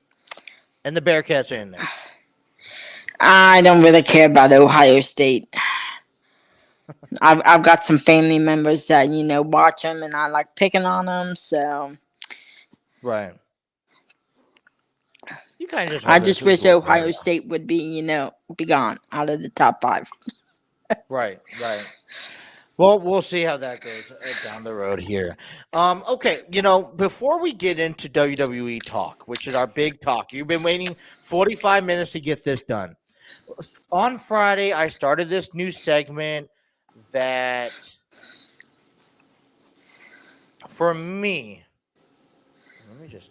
And the Bearcats are in there. I don't really care about Ohio State. I've got some family members that watch them, and I like picking on them. So. Right. You kind of I just wish Ohio State would be be gone out of the top 5. Right. Well, we'll see how that goes down the road here. Okay, before we get into WWE talk, which is our big talk, you've been waiting 45 minutes to get this done. On Friday, I started this new segment that, for me, let me just.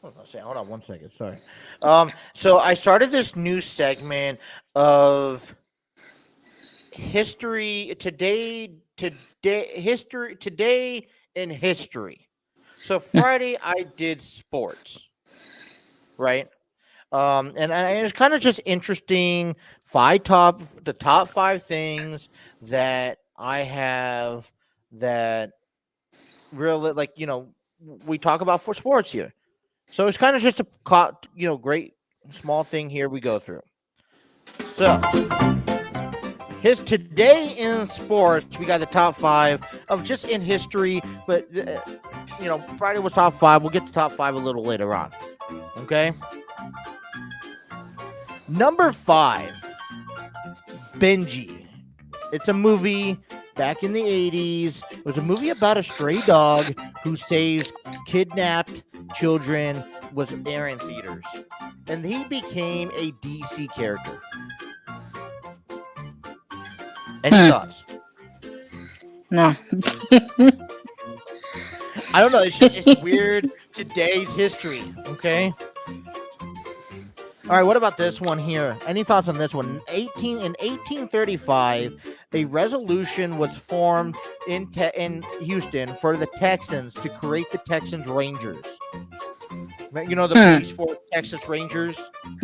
Hold on 1 second. Sorry. So I started this new segment of history today in history. So Friday I did sports, right? And it's kind of just interesting. The top 5 things that I have that really we talk about for sports here. So it's kind of just a great small thing here we go through. So today in sports, we got the top 5 of just in history, but Friday was top 5. We'll get to top 5 a little later on. Okay. Number 5, Benji. It's a movie back in the 80s. It was a movie about a stray dog who saves kidnapped children, was airing theaters, and he became a DC character. Any thoughts? No. I don't know. It's weird. Today's history. Okay. All right. What about this one here? Any thoughts on this one? In 1835, a resolution was formed in Houston for the Texans to create the Texans Rangers. You know the police force Texas Rangers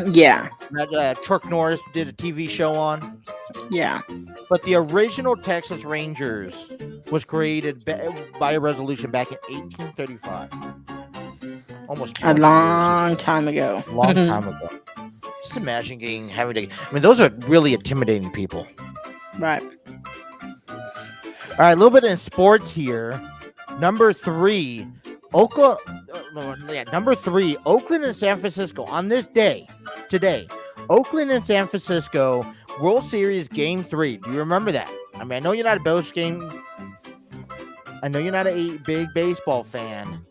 Yeah. that Chuck Norris did a TV show on. Yeah. But the original Texas Rangers was created by a resolution back in 1835. Almost A 200 long time ago. years ago. Long time ago. Just imagine having to. I mean, those are really intimidating people. Right. All right, a little bit in sports here. Number 3, Oakland and San Francisco on this day today. Oakland and San Francisco World Series Game 3. Do you remember that? I mean, I know you're not a Bills game. I know you're not a big baseball fan.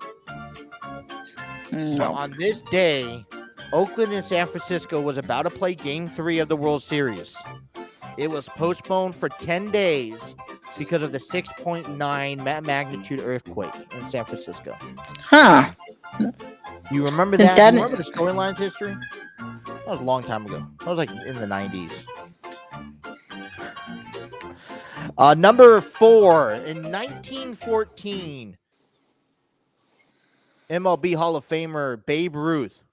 No. So on this day, Oakland and San Francisco was about to play Game 3 of the World Series. It was postponed for 10 days because of the 6.9 magnitude earthquake in San Francisco. Huh. You remember that? You remember the storylines history? That was a long time ago. That was like in the 90s. Number 4, in 1914, MLB Hall of Famer Babe Ruth.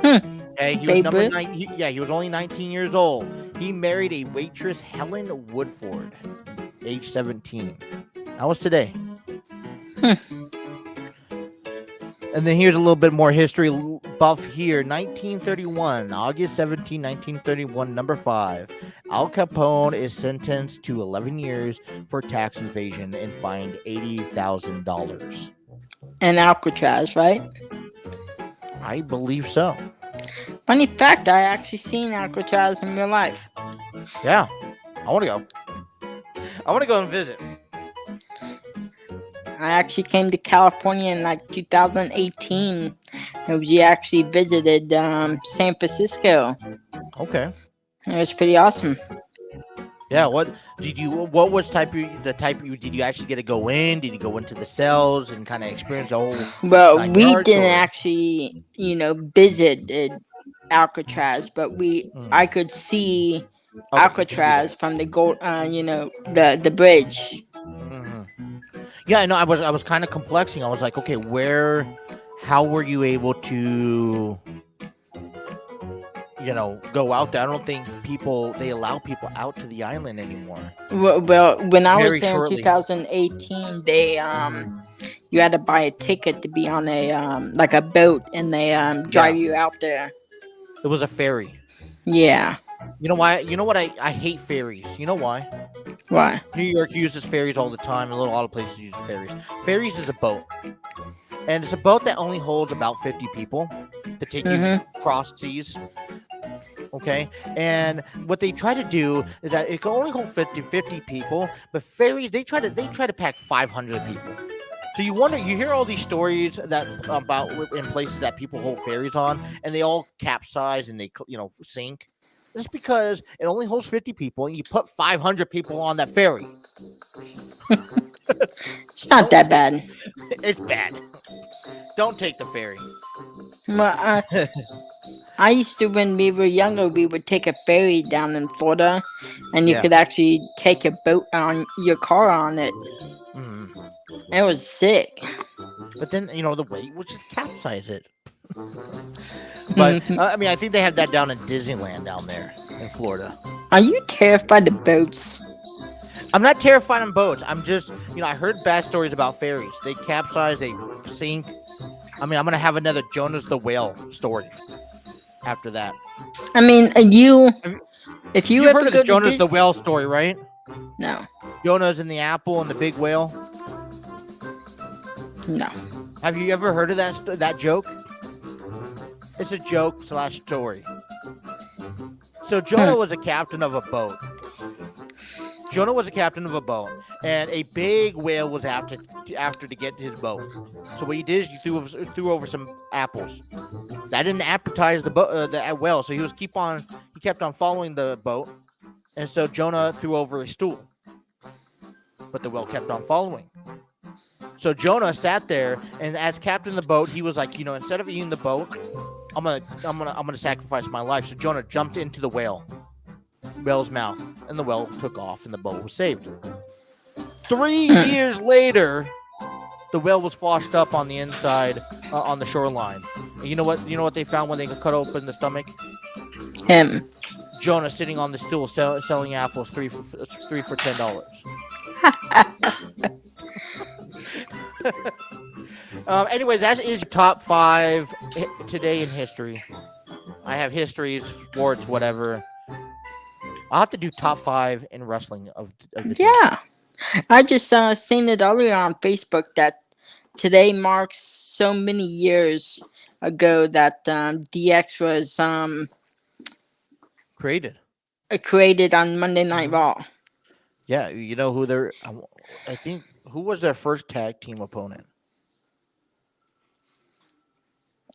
Okay, he was number 9. He was only 19 years old. He married a waitress, Helen Woodford, age 17. That was today. And then here's a little bit more history buff here. 1931, August 17, 1931, number 5. Al Capone is sentenced to 11 years for tax evasion and fined $80,000. And Alcatraz, right? I believe so. Funny fact, I actually seen Alcatraz in real life. Yeah, I want to go. I want to go and visit. I actually came to California in like 2018. We actually visited San Francisco. Okay. It was pretty awesome. Yeah, what was did you actually get to go in? Did you go into the cells and kind of experience the whole? Well, we didn't actually, visit Alcatraz, but I could see Alcatraz from the gold, the bridge. Yeah, I know. I was kind of complexing. I was like, okay, how were you able to, go out there? I don't think they allow people out to the island anymore. Well, when I was there in 2018, you had to buy a ticket to be on a boat, and they drive you out there. It was a ferry. Yeah. You know why? You know what? I hate ferries. You know why? Why? New York uses ferries all the time. A lot of places use ferries. Ferries is a boat. And it's a boat that only holds about 50 people to take you across seas. Okay? And what they try to do is that it can only hold 50 people, but ferries, they try to pack 500 people. So you hear all these stories about in places that people hold ferries on, and they all capsize and they sink. It's because it only holds 50 people, and you put 500 people on that ferry. It's not that bad. It's bad. Don't take the ferry. Well, I used to, when we were younger, we would take a ferry down in Florida, and you could actually take a boat on your car on it. Mm-hmm. It was sick. But then, the weight would just capsize it. But, I think they have that down in Disneyland down there in Florida. Are you terrified of boats? I'm not terrified of boats. I'm just, I heard bad stories about ferries. They capsize, they sink. I'm going to have another Jonah's the Whale story after that. I mean, if you ever heard of the Jonah's the Whale story, right? No. Jonah's in the apple and the big whale? No. Have you ever heard of that joke? It's a joke / story. So Jonah was a captain of a boat. And a big whale was after to get to his boat. So what he did is he threw over some apples. That didn't appetize the whale, so he kept on following the boat, and so Jonah threw over a stool. But the whale kept on following. So Jonah sat there, and as captain of the boat, he was like, instead of eating the boat, I'm gonna sacrifice my life. So Jonah jumped into the whale's mouth, and the whale took off, and the boat was saved. 3 years later, the whale was washed up on the inside on the shoreline. And you know what? You know what they found when they cut open the stomach? Him. Jonah sitting on the stool selling apples three for $10. Anyways, that is your top 5 today in history. I have history, sports, whatever. I'll have to do top 5 in wrestling of the day. Yeah. I just seen it earlier on Facebook that today marks so many years ago that DX was Created. created on Monday Night Mhm. Raw. Yeah, you know who they're. I think who was their first tag team opponent?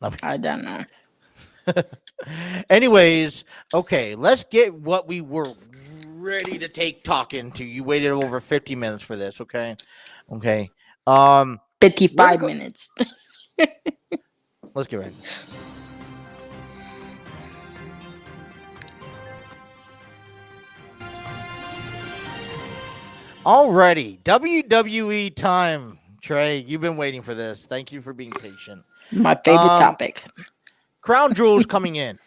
I don't know. Anyways, okay, let's get what we were ready to take talking to. You waited over 50 minutes for this, okay? Okay. 55 minutes. Let's get ready. Alrighty, WWE time. Trey, you've been waiting for this. Thank you for being patient. My favorite topic. Crown Jewels coming in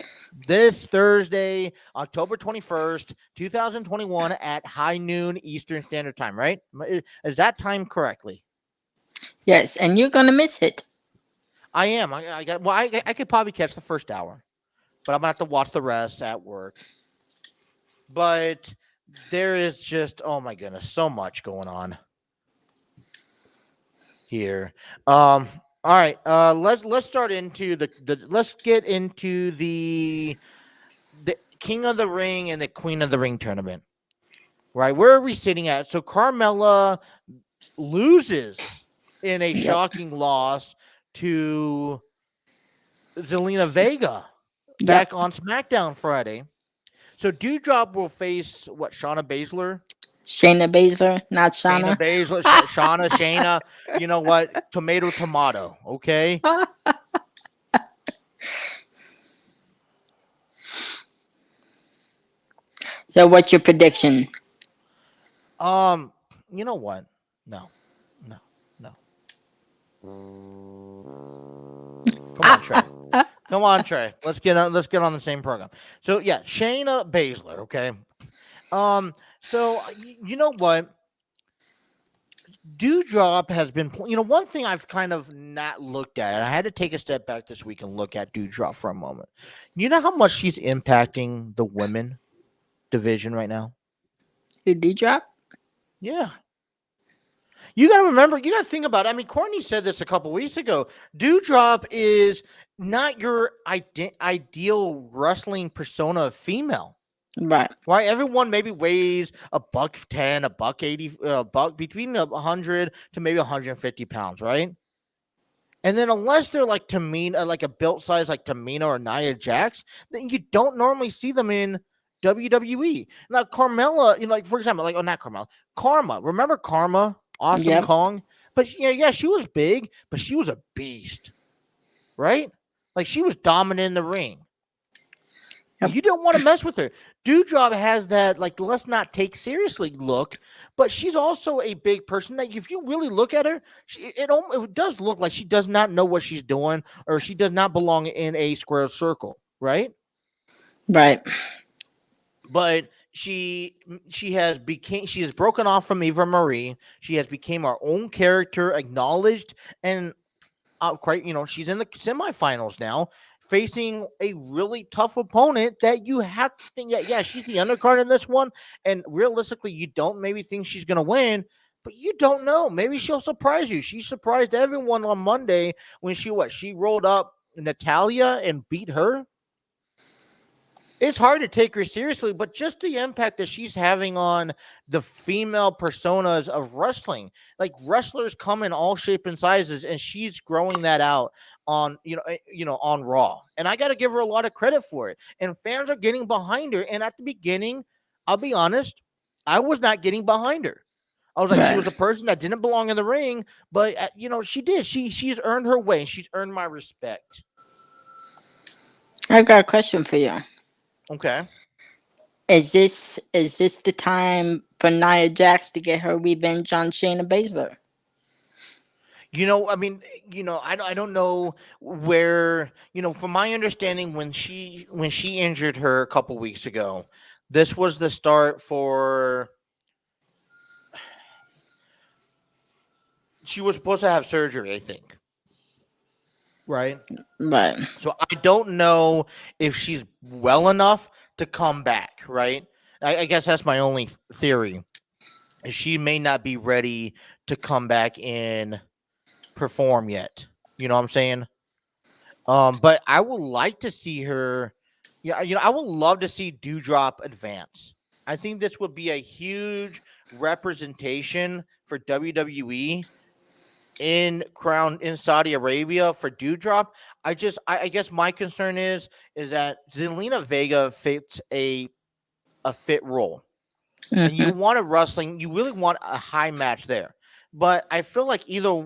this Thursday, October 21st, 2021 at high noon Eastern Standard Time, right? Is that time correctly? Yes, and you're going to miss it. I am. I could probably catch the first hour, but I'm going to have to watch the rest at work. But there is just, oh my goodness, so much going on here. All right, let's start into let's get into the King of the Ring and the Queen of the Ring tournament. Right, where are we sitting at? So Carmella loses in a shocking loss to Zelena Vega back on SmackDown Friday. So Dewdrop will face what? Shayna Baszler. Shayna Baszler, not Shayna. Shayna Baszler, Shayna. You know what? Tomato. Okay. So, what's your prediction? You know what? No. Come on, Trey. Let's get on the same program. So yeah, Shayna Baszler. Okay. So you know what? Dewdrop has been, one thing I've kind of not looked at, and I had to take a step back this week and look at Dewdrop for a moment. You know how much she's impacting the women division right now? Who, Dewdrop? Yeah. You got to remember, you got to think about it. I mean, Courtney said this a couple weeks ago. Dewdrop is not your ideal wrestling persona of female. Right. Right. Everyone maybe weighs $110, $180, between 100 to maybe 150 pounds. Right. And then unless they're like Tamina, like a built size like Tamina or Nia Jax, then you don't normally see them in WWE. Now, Carmella, like for example, not Carmella, Karma. Remember Karma? Awesome Kong. But yeah, she was big, but she was a beast. Right? Like she was dominant in the ring. Yep. You don't want to mess with her. Dewdrop has that, like, let's not take seriously look, but she's also a big person that if you really look at her, it does look like she does not know what she's doing, or she does not belong in a square circle, right? Right. But she has broken off from Eva Marie. She has become her own character, acknowledged, and quite, she's in the semifinals now, facing a really tough opponent that you have to think that, yeah, she's the undercard in this one. And realistically, you don't maybe think she's going to win, but you don't know. Maybe she'll surprise you. She surprised everyone on Monday when she rolled up Natalya and beat her. It's hard to take her seriously, but just the impact that she's having on the female personas of wrestling, like wrestlers come in all shape and sizes, and she's growing that out on, on Raw. And I got to give her a lot of credit for it. And fans are getting behind her. And at the beginning, I'll be honest, I was not getting behind her. I was like, she was a person that didn't belong in the ring, but she did. She's earned her way. She's earned my respect. I got a question for you. Okay. Is this the time for Nia Jax to get her revenge on Shayna Baszler? I mean, I don't know where, from my understanding, when she injured her a couple weeks ago, this was the start for. She was supposed to have surgery, I think, right? But So I don't know if she's well enough to come back, right? I guess that's my only theory. She may not be ready to come back and perform yet. You know what I'm saying? But I would like to see her. Yeah, I would love to see Dewdrop advance. I think this would be a huge representation for WWE in Saudi Arabia for Dewdrop. I guess my concern is that Zelena Vega fits a fit role, and you mhm. want a wrestling. You really want a high match there. But I feel like either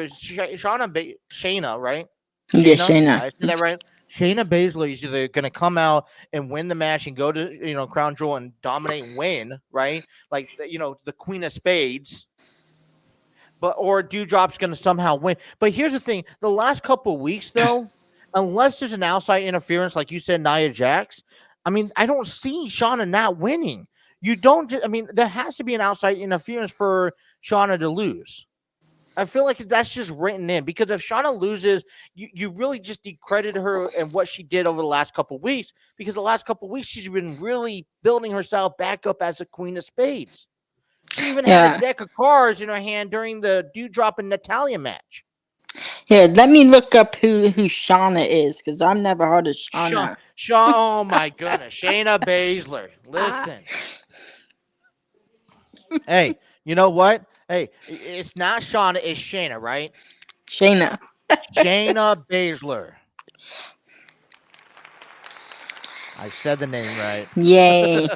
Shayna, right? Yeah, Shayna, did Shayna. I say that right? Shayna Baszler is either going to come out and win the match and go to Crown Jewel and dominate and win, right? Like the Queen of Spades, but or Dewdrop's going to somehow win. But here's the thing: the last couple of weeks, though, unless there's an outside interference, like you said, Nia Jax. I mean, I don't see Shauna not winning. You don't. I mean, there has to be an outside interference for Shauna to lose. I feel like that's just written in because if Shauna loses, you really just decredit her and what she did over the last couple of weeks because the last couple of weeks she's been really building herself back up as a Queen of Spades. She even had a Yeah. deck of cards in her hand during the Dewdrop and Natalia match. Here, let me look up who Shauna is, because I've never heard of Shawn, Shauna. Shawn, oh my goodness, Shayna Baszler. Ah, Listen, hey, you know what? Hey, it's not Shauna, it's Shayna, right? Shayna. Shayna Baszler. I said the name right. Yay.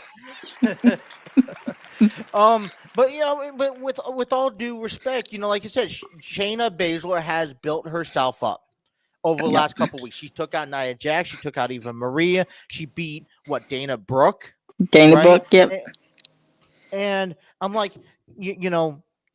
But but with all due respect, like you said, Shayna Baszler has built herself up over the Yep. last couple weeks. She took out Nia Jax. She took out Eva Maria. She beat Dana Brooke, Dana right? Brooke, yep. And I'm like,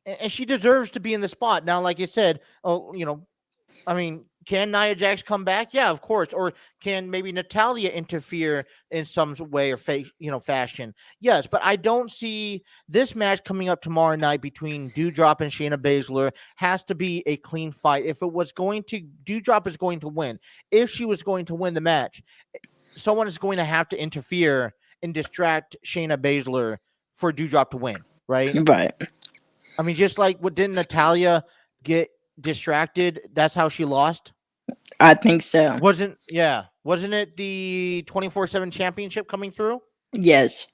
and she deserves to be in the spot now. Like you said, I mean, can Nia Jax come back? Yeah, of course. Or can maybe Natalia interfere in some way or fashion? Yes, but I don't see this match coming up tomorrow night between Dewdrop and Shayna Baszler has to be a clean fight. If it was going to, Dewdrop is going to win. If she was going to win the match, someone is going to have to interfere and distract Shayna Baszler for Dewdrop to win, right? Right. I mean, just like what didn't Natalia get distracted? That's how she lost. I think so. Wasn't it the 24/7 championship coming through? Yes.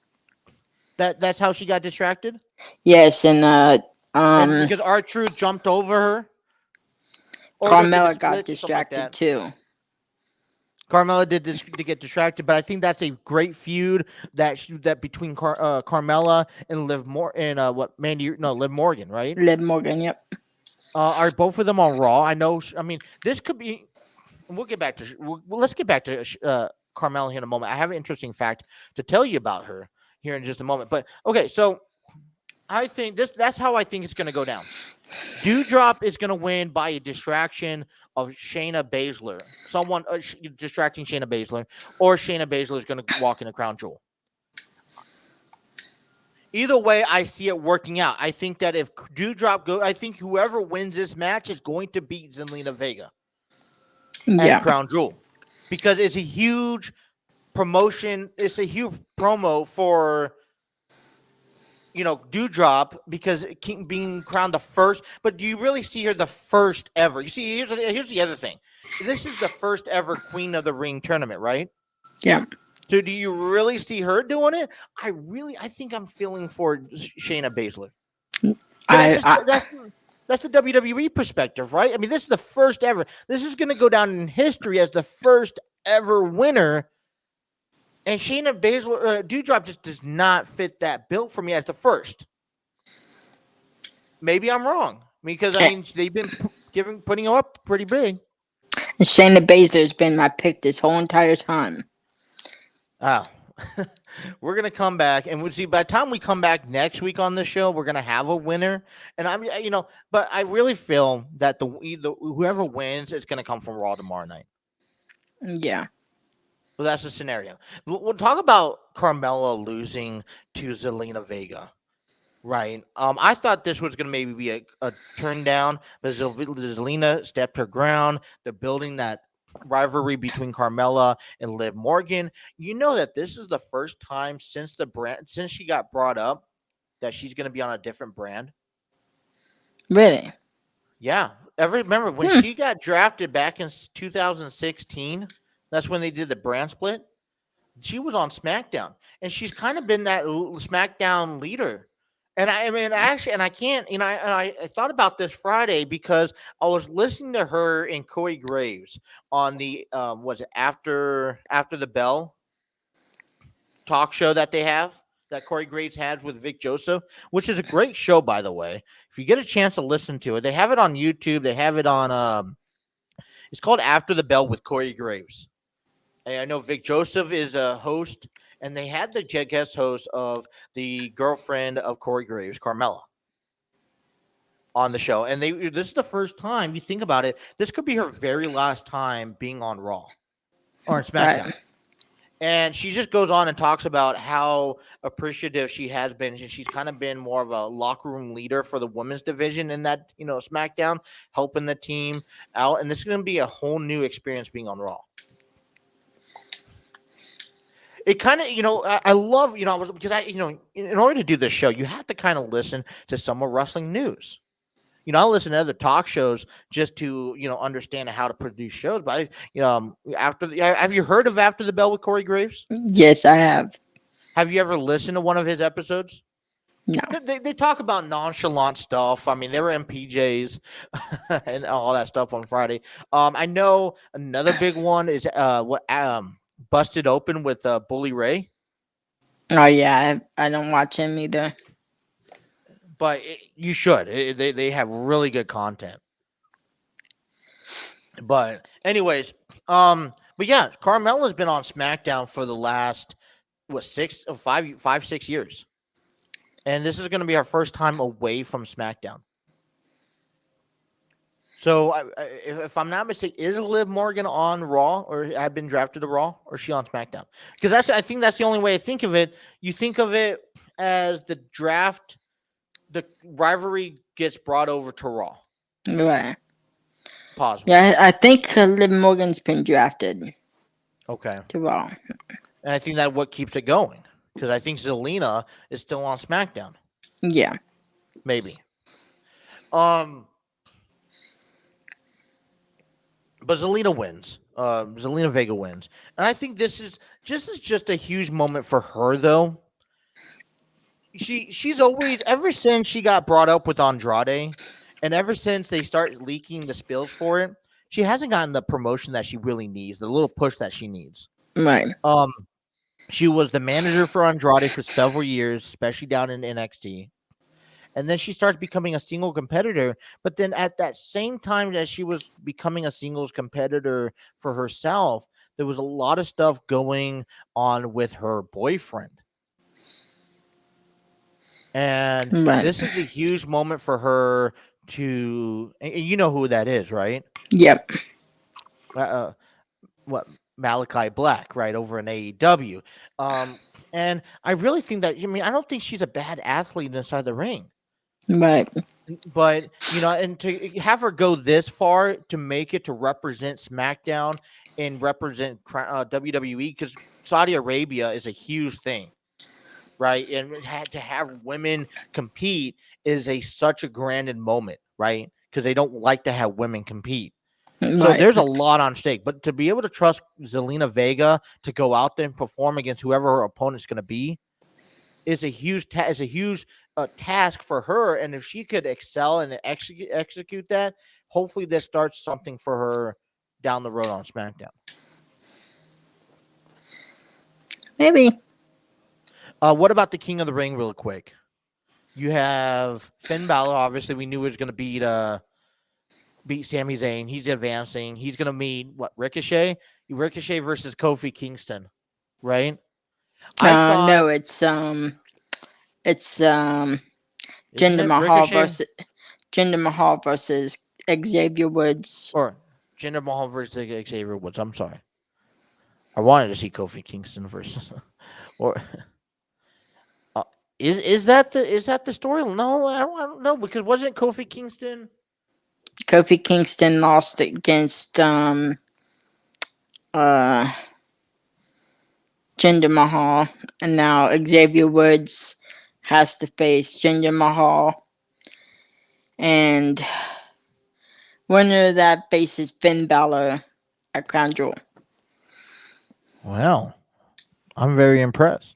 That's how she got distracted? Yes, and And because R-Truth jumped over her or they did the Carmella got splits or something like distracted that. too. Carmella did this to get distracted, but I think that's a great feud that between Carmella and Liv Morgan, right? Liv Morgan, yep. Are both of them on Raw? I mean, this could be. We'll get back to. Let's get back to Carmella here in a moment. I have an interesting fact to tell you about her here in just a moment. But okay, so I think that's how I think it's going to go down. Dewdrop is going to win by a distraction of Shayna Baszler. Someone distracting Shayna Baszler, or Shayna Baszler is going to walk in the crown jewel. Either way, I see it working out. I think that if Dewdrop I think whoever wins this match is going to beat Zelena Vega at Yeah. Crown Jewel because it's a huge promotion. It's a huge promo for Dewdrop because being crowned the first. But do you really see her the first ever? You see, here's the other thing. This is the first ever Queen of the Ring tournament, right? Yeah. So do you really see her doing it? I think I'm feeling for Shayna Baszler. That's the WWE perspective, right? I mean, this is the first ever. This is going to go down in history as the first ever winner. And Shayna Baszler, Dewdrop just does not fit that bill for me as the first. Maybe I'm wrong because I mean they've been putting her up pretty big. And Shayna Baszler has been my pick this whole entire time. Oh, We're gonna come back, and we see by the time we come back next week on this show, we're gonna have a winner. And but I really feel that the whoever wins is gonna come from Raw tomorrow night. Yeah. Well, that's the scenario. We'll talk about Carmella losing to Zelena Vega. Right. I thought this was going to maybe be a turn down, but Zelina stepped her ground. They're building that rivalry between Carmella and Liv Morgan. You know that this is the first time since she got brought up that she's going to be on a different brand. Really? Yeah. Remember when she got drafted back in 2016? That's when they did the brand split. She was on SmackDown, and she's kind of been that SmackDown leader. And I mean, actually, and I can't, I thought about this Friday because I was listening to her and Corey Graves on the was it after the bell talk show that they have that Corey Graves has with Vic Joseph, which is a great show, by the way. If you get a chance to listen to it, they have it on YouTube. They have it on it's called After the Bell with Corey Graves. And I know Vic Joseph is a host, and they had the guest host of the girlfriend of Corey Graves, Carmella, on the show. And this is the first time you think about it. This could be her very last time being on Raw or on SmackDown. Right. And she just goes on and talks about how appreciative she has been. She's kind of been more of a locker room leader for the women's division in that, SmackDown, helping the team out. And this is going to be a whole new experience being on Raw. It kind of, I love, in order to do this show, you have to kind of listen to some of wrestling news. I listen to other talk shows just to, understand how to produce shows. But, have you heard of After the Bell with Corey Graves? Yes, I have. Have you ever listened to one of his episodes? No. They talk about nonchalant stuff. I mean, they were in PJs and all that stuff on Friday. I know another big one is Busted Open with Bully Ray. Oh yeah, I don't watch him either. But you should. They have really good content. But anyways, but yeah, Carmella's been on SmackDown for the last 6 years, and this is going to be our first time away from SmackDown. So, if I'm not mistaken, is Liv Morgan on Raw or have been drafted to Raw, or is she on SmackDown? Because I think that's the only way I think of it. You think of it as the draft. The rivalry gets brought over to Raw. Right. Pause. Yeah, I think Liv Morgan's been drafted. Okay. To Raw. And I think that's what keeps it going. Because I think Zelena is still on SmackDown. Yeah. Maybe. But Zelena wins. Zelena Vega wins. And I think this is just a huge moment for her, though. She's always, ever since she got brought up with Andrade, and ever since they start leaking the spills for it, she hasn't gotten the promotion that she really needs, the little push that she needs. Right. She was the manager for Andrade for several years, especially down in NXT. And then she starts becoming a single competitor. But then at that same time that she was becoming a singles competitor for herself, there was a lot of stuff going on with her boyfriend. And This is a huge moment for her to, and you know who that is, right? Yep. Malachi Black, right, over in AEW. And I really think that, I don't think she's a bad athlete inside the ring. Right. But, and to have her go this far to make it to represent SmackDown and represent WWE, because Saudi Arabia is a huge thing. Right. And to have women compete is such a grand moment, right? Because they don't like to have women compete. Right. So there's a lot on stake. But to be able to trust Zelena Vega to go out there and perform against whoever her opponent's going to be is a huge task for her. And if she could excel and execute that, hopefully this starts something for her down the road on SmackDown. Maybe. What about the King of the Ring real quick? You have Finn Balor. Obviously, we knew he was going to beat Sami Zayn. He's advancing. He's going to meet Ricochet? Ricochet versus Kofi Kingston, right? I thought, No, it's isn't it Ricochet Jinder Mahal versus Xavier Woods. or Jinder Mahal versus Xavier Woods? I'm sorry. I wanted to see Kofi Kingston versus or uh, is that the story? No, I don't know because wasn't Kofi Kingston? Kofi Kingston lost against uh Jinder Mahal, and now Xavier Woods has to face Jinder Mahal, and winner of that faces Finn Balor at Crown Jewel. Well, I'm very impressed.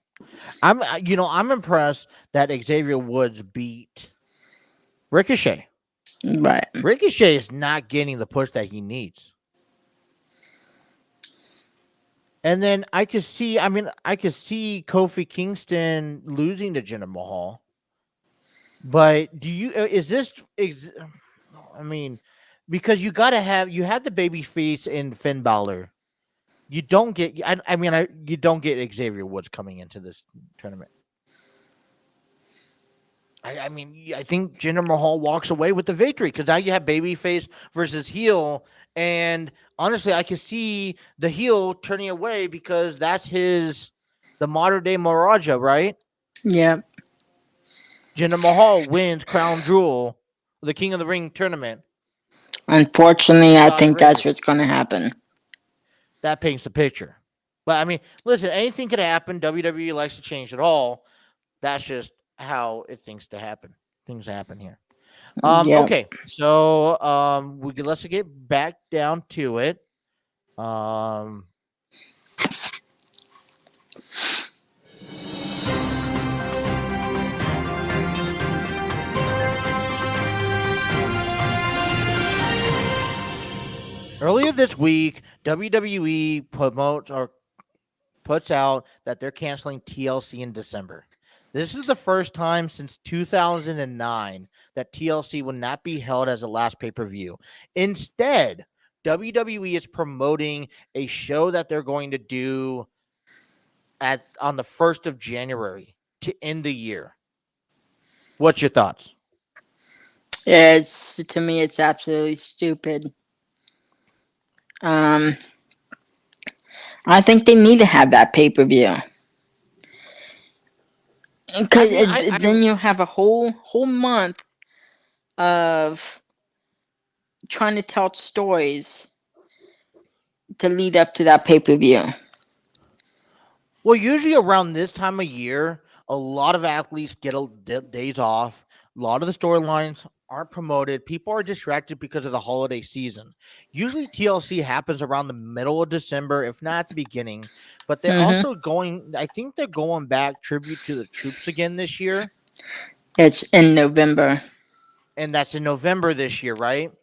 I'm impressed that Xavier Woods beat Ricochet. Right. Ricochet is not getting the push that he needs. And then I could see Kofi Kingston losing to Jinder Mahal. But is this, I mean, because you had the baby face in Finn Balor. You don't get, you don't get Xavier Woods coming into this tournament. I think Jinder Mahal walks away with the victory because now you have babyface versus heel, and honestly, I can see the heel turning away because that's the modern day Maharaja, right? Yeah. Jinder Mahal wins Crown Jewel, the King of the Ring tournament. Unfortunately, I Saudi think that's Arabia. what's going to happen. That paints the picture. But listen, anything could happen. WWE likes to change it all. That's just how it thinks to happen. Things happen here. Yeah. Okay, so let's get back down to it. Earlier this week, WWE puts out that they're canceling TLC in December. This is the first time since 2009 that TLC will not be held as a last pay-per-view. Instead, WWE is promoting a show that they're going to do on the 1st of January to end the year. What's your thoughts? To me, it's absolutely stupid. I think they need to have that pay-per-view. Because then you have a whole month of trying to tell stories to lead up to that pay-per-view. Well, usually around this time of year, a lot of athletes get days off. A lot of the storylines aren't promoted. People are distracted because of the holiday season. Usually TLC happens around the middle of December, if not at the beginning. But they're also I think they're going back tribute to the troops again this year. It's in November. And that's in November this year, right?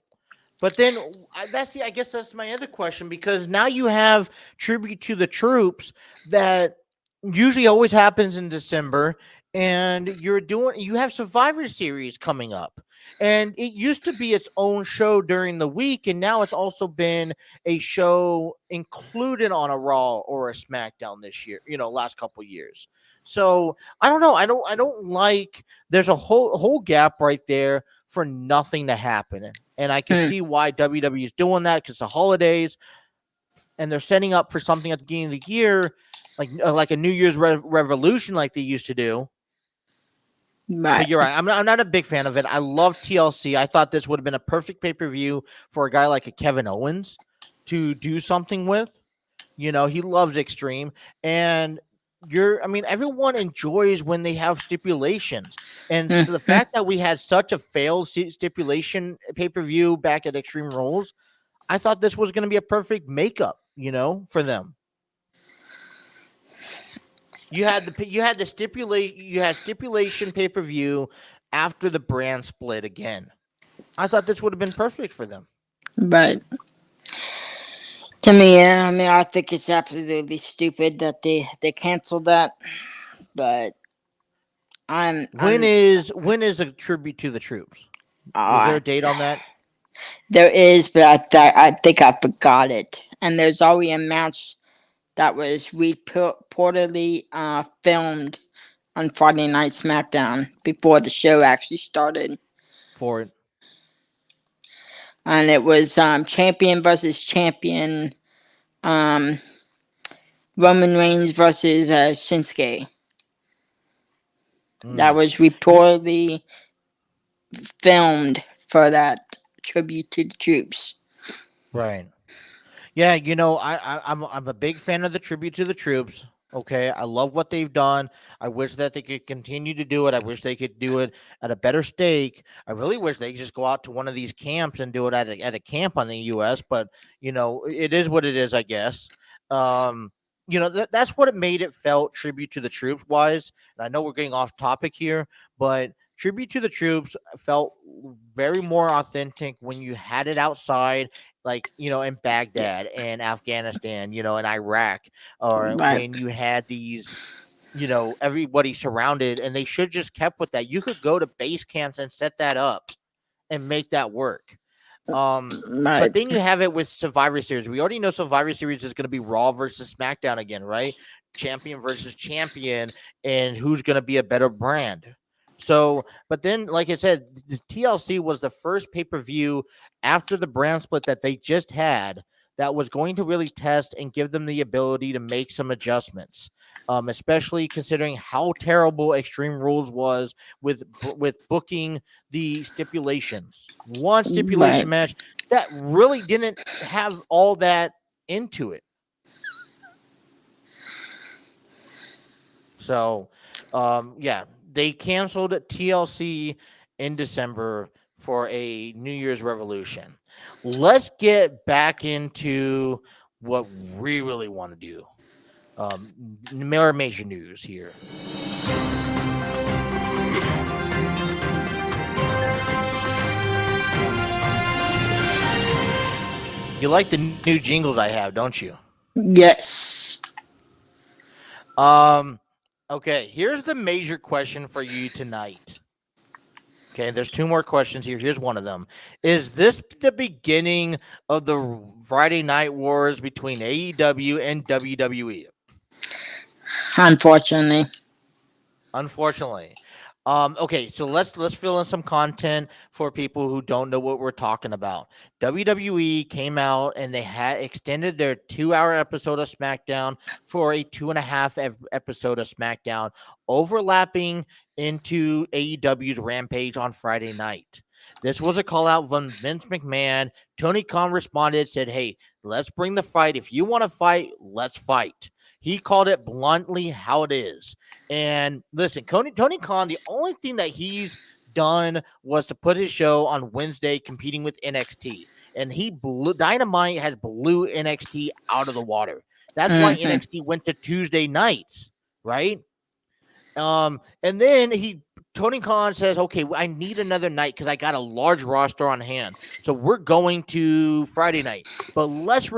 But then I guess that's my other question, because now you have tribute to the troops that usually always happens in December, and you have Survivor Series coming up. And it used to be its own show during the week, and now it's also been a show included on a Raw or a SmackDown this year, last couple years. So I don't know. I don't like there's a whole gap right there for nothing to happen. And I can see why WWE is doing that, because the holidays, and they're setting up for something at the beginning of the year, like a New Year's revolution like they used to do. Right. But you're right. I'm not a big fan of it. I love TLC. I thought this would have been a perfect pay-per-view for a guy like a Kevin Owens to do something with. He loves Extreme. And everyone enjoys when they have stipulations. And the fact that we had such a failed stipulation pay-per-view back at Extreme Rules, I thought this was going to be a perfect makeup, for them. You had stipulation pay-per-view after the brand split again. I thought this would have been perfect for them. But to me, I think it's absolutely stupid that they canceled that. But when is a tribute to the troops? Is there a date on that? There is, but I think I forgot it. And there's already a match that was reportedly filmed on Friday Night SmackDown before the show actually started. For it. And it was champion versus champion, Roman Reigns versus Shinsuke. That was reportedly filmed for that tribute to the troops. Right. Yeah, I'm a big fan of the tribute to the troops. Okay, I love what they've done. I wish that they could continue to do it. I wish they could do it at a better stake. I really wish they could just go out to one of these camps and do it at a camp on the U.S. But it is what it is, I guess. Um, that's what it made it felt tribute to the troops wise. And I know we're getting off topic here, but tribute to the troops felt very more authentic when you had it outside, like in Baghdad and Afghanistan, in Iraq, or Right. when you had these, everybody surrounded, and they should just kept with that. You could go to base camps and set that up and make that work. But Right. then you have it with Survivor Series. We already know Survivor Series is going to be Raw versus SmackDown again, right? Champion versus champion, and who's going to be a better brand. So, but then, like I said, the TLC was the first pay-per-view after the brand split that they just had that was going to really test and give them the ability to make some adjustments, especially considering how terrible Extreme Rules was with booking the stipulations. One stipulation Right. match that really didn't have all that into it. So, yeah, they canceled TLC in December for a New Year's Revolution. Let's get back into what we really want to do. More major news here. You like the new jingles I have, don't you? Yes. Okay, here's the major question for you tonight. Okay, there's two more questions here. Here's one of them. Is this the beginning of the Friday Night Wars between AEW and WWE? Unfortunately. Unfortunately. Okay, so let's fill in some content for people who don't know what we're talking about. WWE came out and they had extended their 2-hour episode of SmackDown for a 2.5 episode of SmackDown, overlapping into AEW's Rampage on Friday night. This was a call out from Vince McMahon. Tony Khan responded, said, "Hey, let's bring the fight. If you want to fight, let's fight." He called it bluntly how it is. And listen, Tony Khan, the only thing that he's done was to put his show on Wednesday competing with NXT. And Dynamite has blew NXT out of the water. That's why NXT went to Tuesday nights, right? And then Tony Khan says, "Okay, I need another night because I got a large roster on hand. So we're going to Friday night. But let's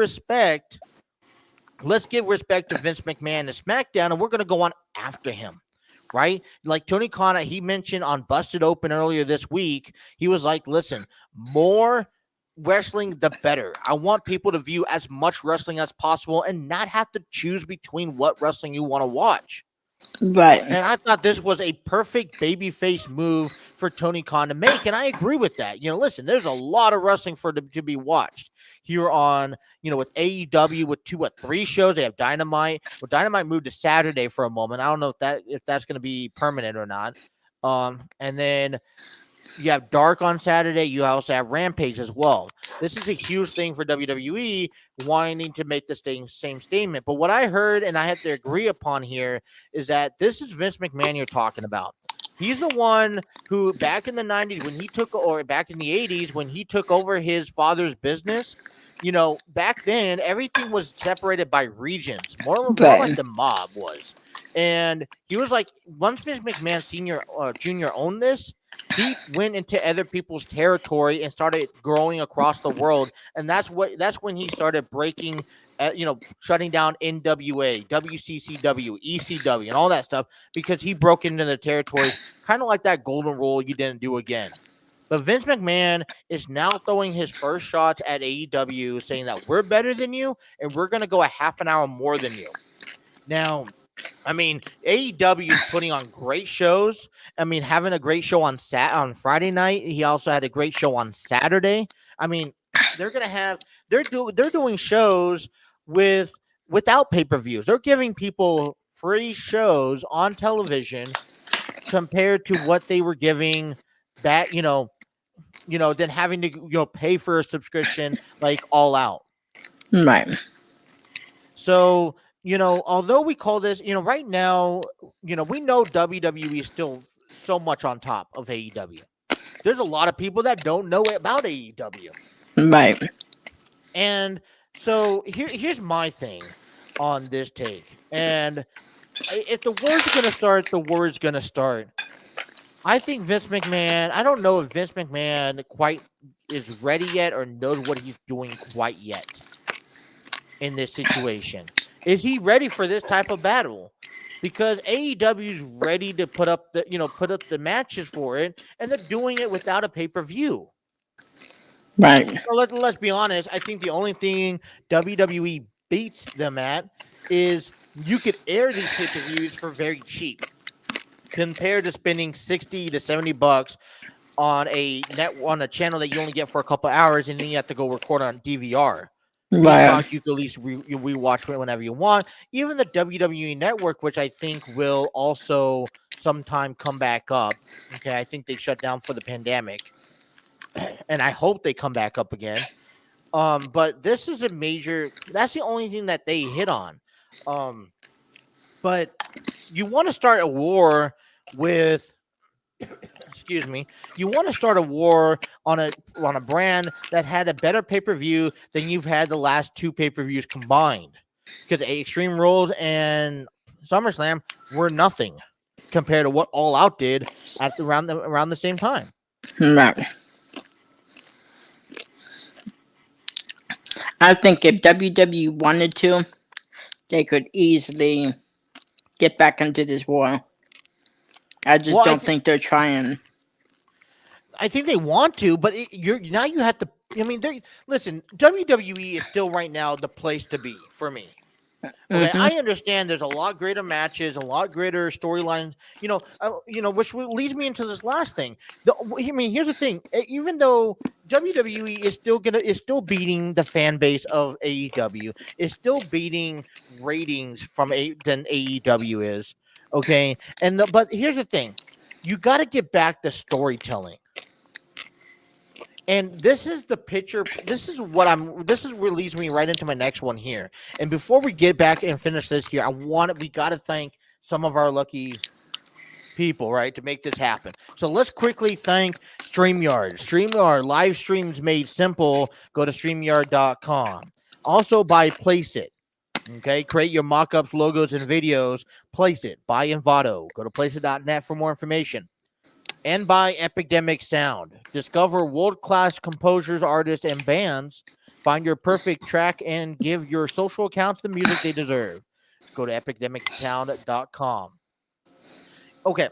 give respect to Vince McMahon and SmackDown, and we're going to go on after him." Right? Like Tony Khan, he mentioned on Busted Open earlier this week, he was like, "Listen, more wrestling, the better. I want people to view as much wrestling as possible and not have to choose between what wrestling you want to watch." Right. And I thought this was a perfect babyface move for Tony Khan to make, and I agree with that. Listen, there's a lot of wrestling to be watched here on, with AEW with 2 or 3 shows. They have Dynamite. Well, Dynamite moved to Saturday for a moment. I don't know if that's going to be permanent or not. And then you have Dark on Saturday. You also have Rampage as well. This is a huge thing for WWE wanting to make the same statement. But what I heard, and I have to agree upon here, is that this is Vince McMahon you're talking about. He's the one who back in the 90s or back in the 80s when he took over his father's business, back then everything was separated by regions, more like the mob was. And he was like, once Vince McMahon Sr. Jr. owned this, he went into other people's territory and started growing across the world. And that's when he started breaking, shutting down NWA, WCCW, ECW, and all that stuff, because he broke into the territories, kind of like that golden rule you didn't do again. But Vince McMahon is now throwing his first shots at AEW, saying that we're better than you and we're going to go a half an hour more than you. Now, I mean, AEW is putting on great shows. I mean, having a great show on Friday night. He also had a great show on Saturday. I mean, they're doing shows without pay-per-views. They're giving people free shows on television compared to what they were giving back, than having to pay for a subscription like All Out. Right. So, although we call this, right now, we know WWE is still so much on top of AEW. There's a lot of people that don't know about AEW. Right. And so here's my thing on this take. And if the word's going to start, the word's going to start. I think Vince McMahon, I don't know if Vince McMahon quite is ready yet or knows what he's doing quite yet in this situation. Is he ready for this type of battle? Because AEW is ready to put up the matches for it, and they're doing it without a pay-per-view. Right. So let's be honest. I think the only thing WWE beats them at is you could air these pay-per-views for very cheap compared to spending $60 to $70 on a channel that you only get for a couple hours, and then you have to go record on DVR. Right. You can at least rewatch it whenever you want. Even the WWE Network, which I think will also sometime come back up. Okay, I think they shut down for the pandemic, and I hope they come back up again. But this is a major. That's the only thing that they hit on. But you want to start a war with. Excuse me. You want to start a war on a brand that had a better pay-per-view than you've had the last two pay-per-views combined, because Extreme Rules and SummerSlam were nothing compared to what All Out did at around the same time. Right. I think if WWE wanted to, they could easily get back into this war. I just don't think they're trying. I think they want to, but you have to. I mean, listen. WWE is still right now the place to be for me. Okay, Mm-hmm. I understand there's a lot greater matches, a lot greater storylines. Which leads me into this last thing. Here's the thing. Even though WWE is still beating the fan base of AEW, is still beating ratings than AEW is. Okay, but here's the thing. You got to get back to storytelling. And this is the picture. This is what leads me right into my next one here. And before we get back and finish this here, we got to thank some of our lucky people, right, to make this happen. So let's quickly thank StreamYard. StreamYard, live streams made simple. Go to StreamYard.com. Also by Placeit. Okay, create your mock-ups, logos, and videos. Placeit by Envato. Go to placeit.net for more information. And by Epidemic Sound. Discover world-class composers, artists, and bands. Find your perfect track and give your social accounts the music they deserve. Go to epidemicsound.com. Okay,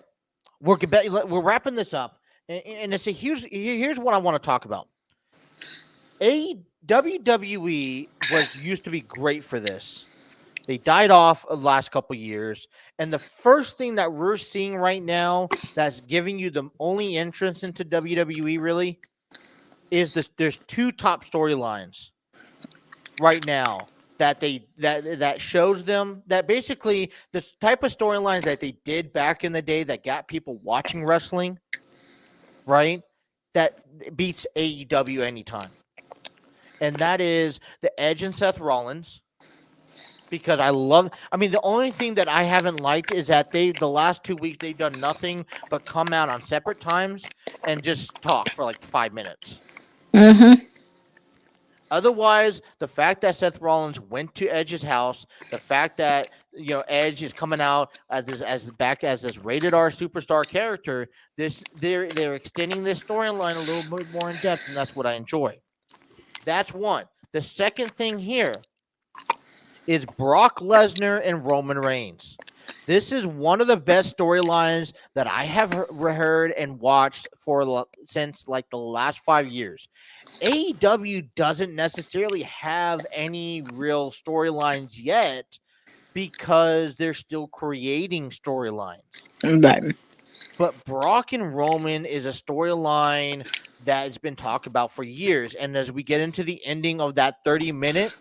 we're wrapping this up, and here's what I want to talk about. WWE used to be great for this. They died off the last couple years. And the first thing that we're seeing right now that's giving you the only entrance into WWE really is this. There's two top storylines right now that shows them that basically the type of storylines that they did back in the day that got people watching wrestling, right? That beats AEW anytime. And that is the Edge and Seth Rollins. Because the only thing that I haven't liked is that the last 2 weeks they've done nothing but come out on separate times and just talk for like 5 minutes. Mm-hmm. Otherwise, the fact that Seth Rollins went to Edge's house, the fact that Edge is coming out as this rated R superstar character, they're extending this storyline a little bit more in depth, and that's what I enjoy. That's one. The second thing here is Brock Lesnar and Roman Reigns. This is one of the best storylines that I have heard and watched since like the last 5 years. AEW doesn't necessarily have any real storylines yet because they're still creating storylines. Right. But Brock and Roman is a storyline that has been talked about for years. And as we get into the ending of that 30-minute,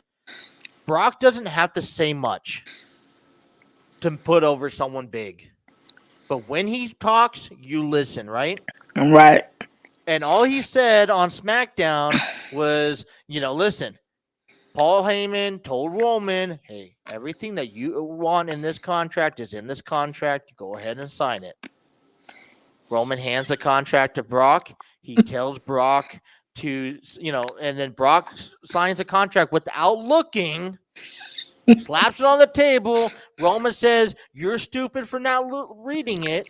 Brock doesn't have to say much to put over someone big. But when he talks, you listen, right? Right. And all he said on SmackDown was, listen, Paul Heyman told Roman, hey, everything that you want in this contract is in this contract. You go ahead and sign it. Roman hands the contract to Brock. He tells Brock to, and then Brock signs a contract without looking, slaps it on the table. Roman says, you're stupid for not reading it.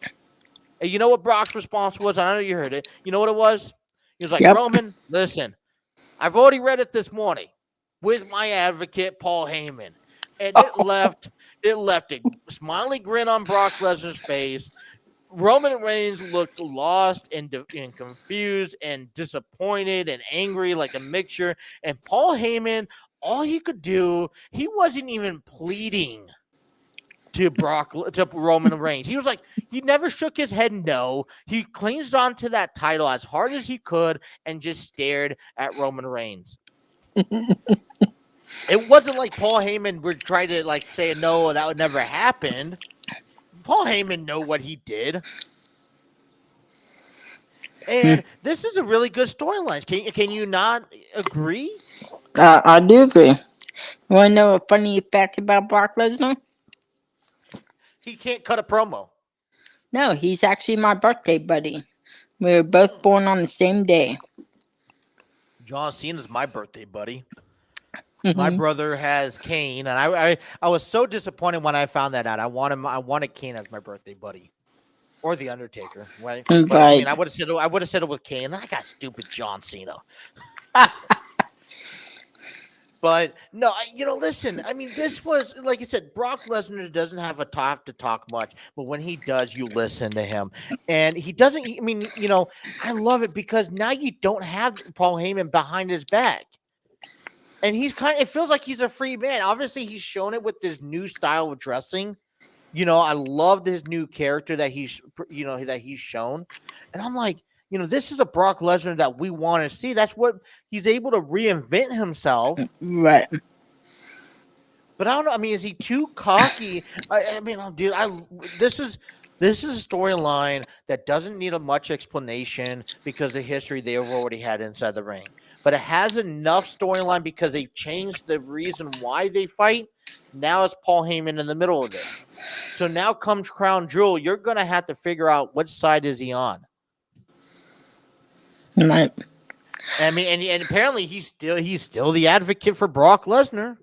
And you know what Brock's response was? I know you heard it. You know what it was? He was like, Yep. Roman, listen, I've already read it this morning with my advocate, Paul Heyman. And it left a smiley grin on Brock Lesnar's face. Roman Reigns looked lost and confused and disappointed and angry, like a mixture. And Paul Heyman, all he could do, he wasn't even pleading to Roman Reigns. He was like, he never shook his head no. He clinged onto that title as hard as he could and just stared at Roman Reigns. It wasn't like Paul Heyman would try to say no, that would never happen. Paul Heyman knew what he did. And this is a really good storyline. Can you not agree? I do agree. You want to know a funny fact about Brock Lesnar? He can't cut a promo. No, he's actually my birthday buddy. We were both born on the same day. John Cena's my birthday buddy. My brother has Kane, and I was so disappointed when I found that out. I wanted Kane as my birthday buddy, or the Undertaker, right? But, I mean, I would have said it with Kane. I got stupid John Cena. But no, listen. I mean, this was, like I said, Brock Lesnar doesn't have to talk much, but when he does, you listen to him, and he doesn't. I mean, I love it because now you don't have Paul Heyman behind his back. And it feels like he's a free man. Obviously, he's shown it with this new style of dressing. I loved his new character that he's shown. And I'm like, this is a Brock Lesnar that we want to see. That's what he's able to reinvent himself. Right. But I don't know. I mean, is he too cocky? I mean, dude, this is a storyline that doesn't need much explanation because the history they've already had inside the ring. But it has enough storyline because they changed the reason why they fight. Now it's Paul Heyman in the middle of this. So now comes Crown Jewel. You're going to have to figure out which side is he on. Right. I mean, and apparently he's still the advocate for Brock Lesnar.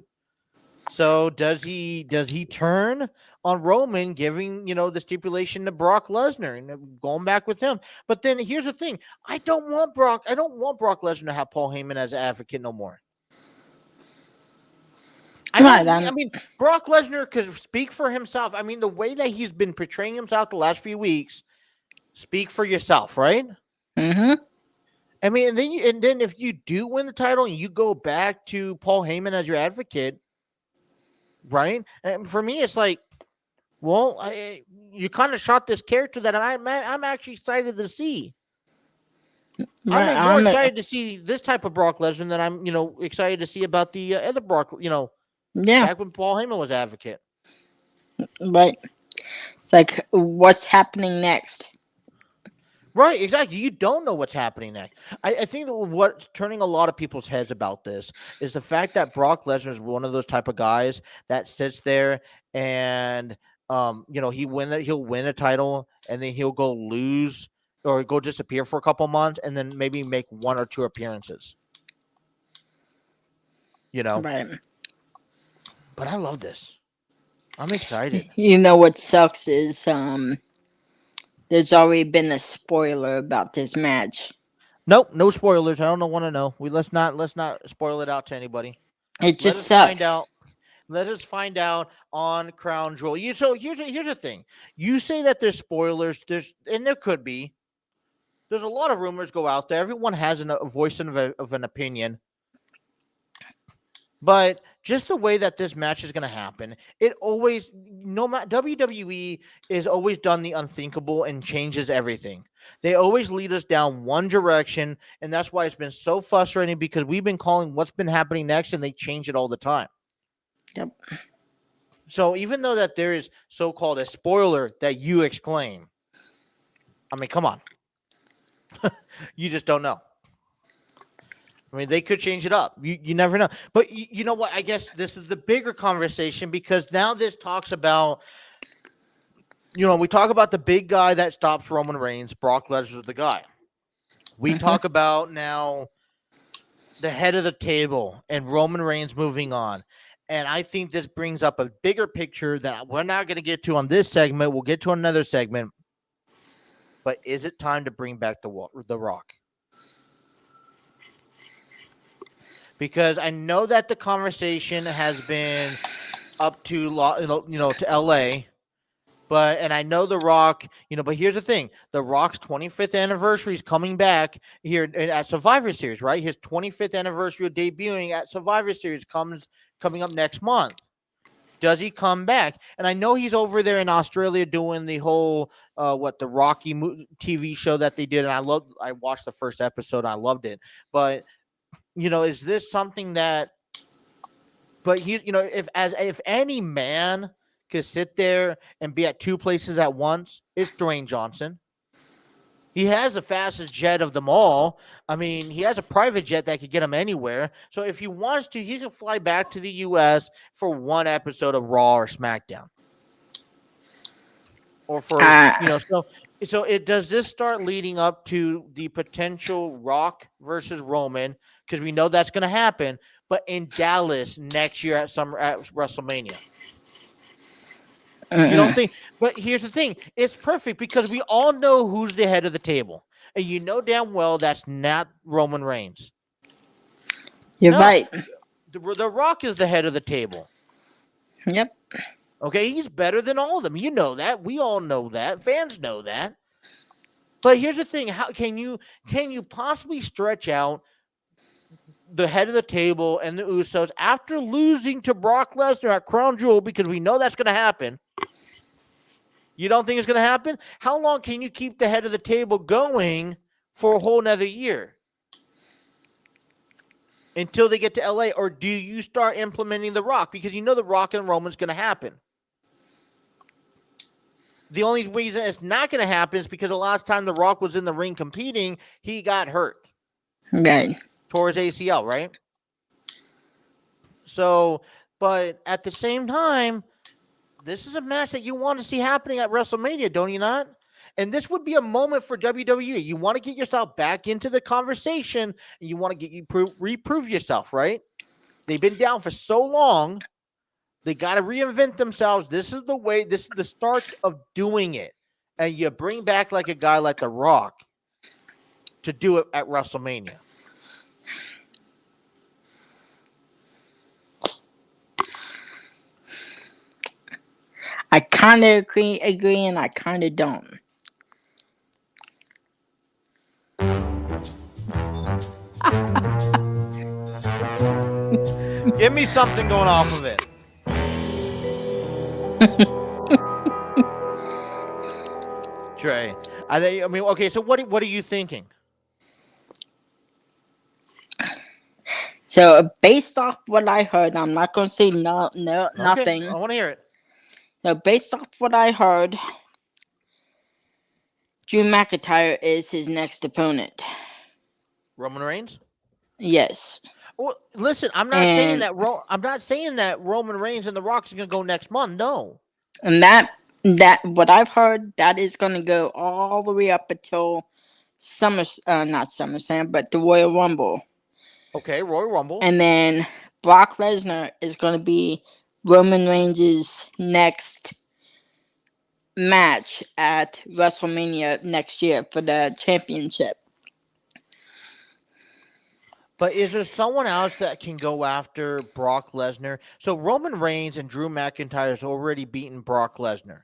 So does he turn on Roman, giving the stipulation to Brock Lesnar and going back with him? But then here's the thing: I don't want Brock Lesnar to have Paul Heyman as an advocate no more. I mean, Brock Lesnar could speak for himself. I mean, the way that he's been portraying himself the last few weeks, speak for yourself, right? Mm-hmm. I mean, and then if you do win the title and you go back to Paul Heyman as your advocate, right? And for me, it's like, well, you kind of shot this character that I'm actually excited to see. Right, I'm more excited to see this type of Brock Lesnar than I'm, excited to see about the other Brock, yeah, back when Paul Heyman was advocate. Right. It's like, what's happening next? Right, exactly. You don't know what's happening next. I think that what's turning a lot of people's heads about this is the fact that Brock Lesnar is one of those type of guys that sits there and he'll win a title and then he'll go lose or go disappear for a couple months and then maybe make one or two appearances. Right. But I love this. I'm excited. What sucks is there's already been a spoiler about this match. Nope, no spoilers. I don't want to know. Let's not spoil it out to anybody. It just sucks. Let us find out on Crown Jewel. So here's the thing. You say that there's spoilers. And there could be. There's a lot of rumors go out there. Everyone has a voice of an opinion. But just the way that this match is going to happen, it always, no matter, WWE is always done the unthinkable and changes everything. They always lead us down one direction, and that's why it's been so frustrating because we've been calling what's been happening next, and they change it all the time. Yep. So even though that there is so-called a spoiler that you exclaim, I mean, come on. You just don't know. I mean, they could change it up. You never know. But you know what? I guess this is the bigger conversation because now this talks about, we talk about the big guy that stops Roman Reigns. Brock Lesnar is the guy. We talk about now the head of the table and Roman Reigns moving on. And I think this brings up a bigger picture that we're not going to get to on this segment. We'll get to another segment. But is it time to bring back the Rock? Because I know that the conversation has been up to to LA, and I know The Rock, but here's the thing: The Rock's 25th anniversary is coming back here at Survivor Series, right? His 25th anniversary of debuting at Survivor Series coming up next month. Does he come back? And I know he's over there in Australia doing the whole the Rocky TV show that they did, and I watched the first episode, and I loved it, but. Is this something that? But if any man could sit there and be at two places at once, it's Dwayne Johnson. He has the fastest jet of them all. I mean, he has a private jet that could get him anywhere. So if he wants to, he can fly back to the U.S. for one episode of Raw or SmackDown, or for So does this start leading up to the potential Rock versus Roman? Because we know that's going to happen, but in Dallas next year at WrestleMania. You don't think? But here's the thing: it's perfect because we all know who's the head of the table, and you know damn well that's not Roman Reigns. You're right. The Rock is the head of the table. Yep. Okay, he's better than all of them. You know that. We all know that. Fans know that. But here's the thing: how can you possibly stretch out the head of the table and the Usos after losing to Brock Lesnar at Crown Jewel, because we know that's going to happen? You don't think it's going to happen? How long can you keep the head of the table going for a whole nother year? Until they get to LA? Or do you start implementing The Rock? Because you know The Rock and Roman's going to happen. The only reason it's not going to happen is because the last time The Rock was in the ring competing, he got hurt. Right. Tore his ACL, right? So, but at the same time, this is a match that you want to see happening at WrestleMania, don't you not? And this would be a moment for WWE. You want to get yourself back into the conversation, and you want to reprove yourself, right? They've been down for so long. They got to reinvent themselves. This is the way. This is the start of doing it. And you bring back like a guy like The Rock to do it at WrestleMania. I kind of agree, and I kind of don't. Give me something going off of it. Trey, I mean, okay. So what are you thinking? So based off what I heard, I'm not going to say nothing. I want to hear it. So based off what I heard, Drew McIntyre is his next opponent. Roman Reigns? Yes. Well, listen, I'm not saying that Roman Reigns and The Rock is going to go next month. No. And that what I've heard, that is going to go all the way up until not SummerSlam, but the Royal Rumble. Okay, Royal Rumble. And then Brock Lesnar is going to be Roman Reigns' next match at WrestleMania next year for the championship. But is there someone else that can go after Brock Lesnar? So Roman Reigns and Drew McIntyre has already beaten Brock Lesnar.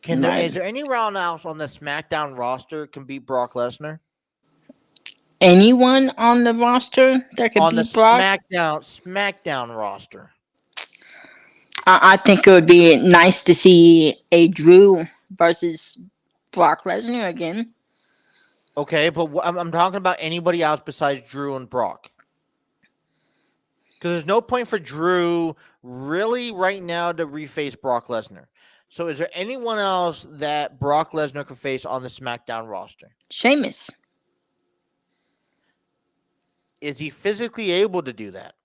Is Right. there anyone else on the SmackDown roster can beat Brock Lesnar? Anyone on the roster that could On the beat Brock? SmackDown roster. I think it would be nice to see a Drew versus Brock Lesnar again. Okay, but I'm talking about anybody else besides Drew and Brock. Because there's no point for Drew really right now to reface Brock Lesnar. So is there anyone else that Brock Lesnar could face on the SmackDown roster? Sheamus. Is he physically able to do that?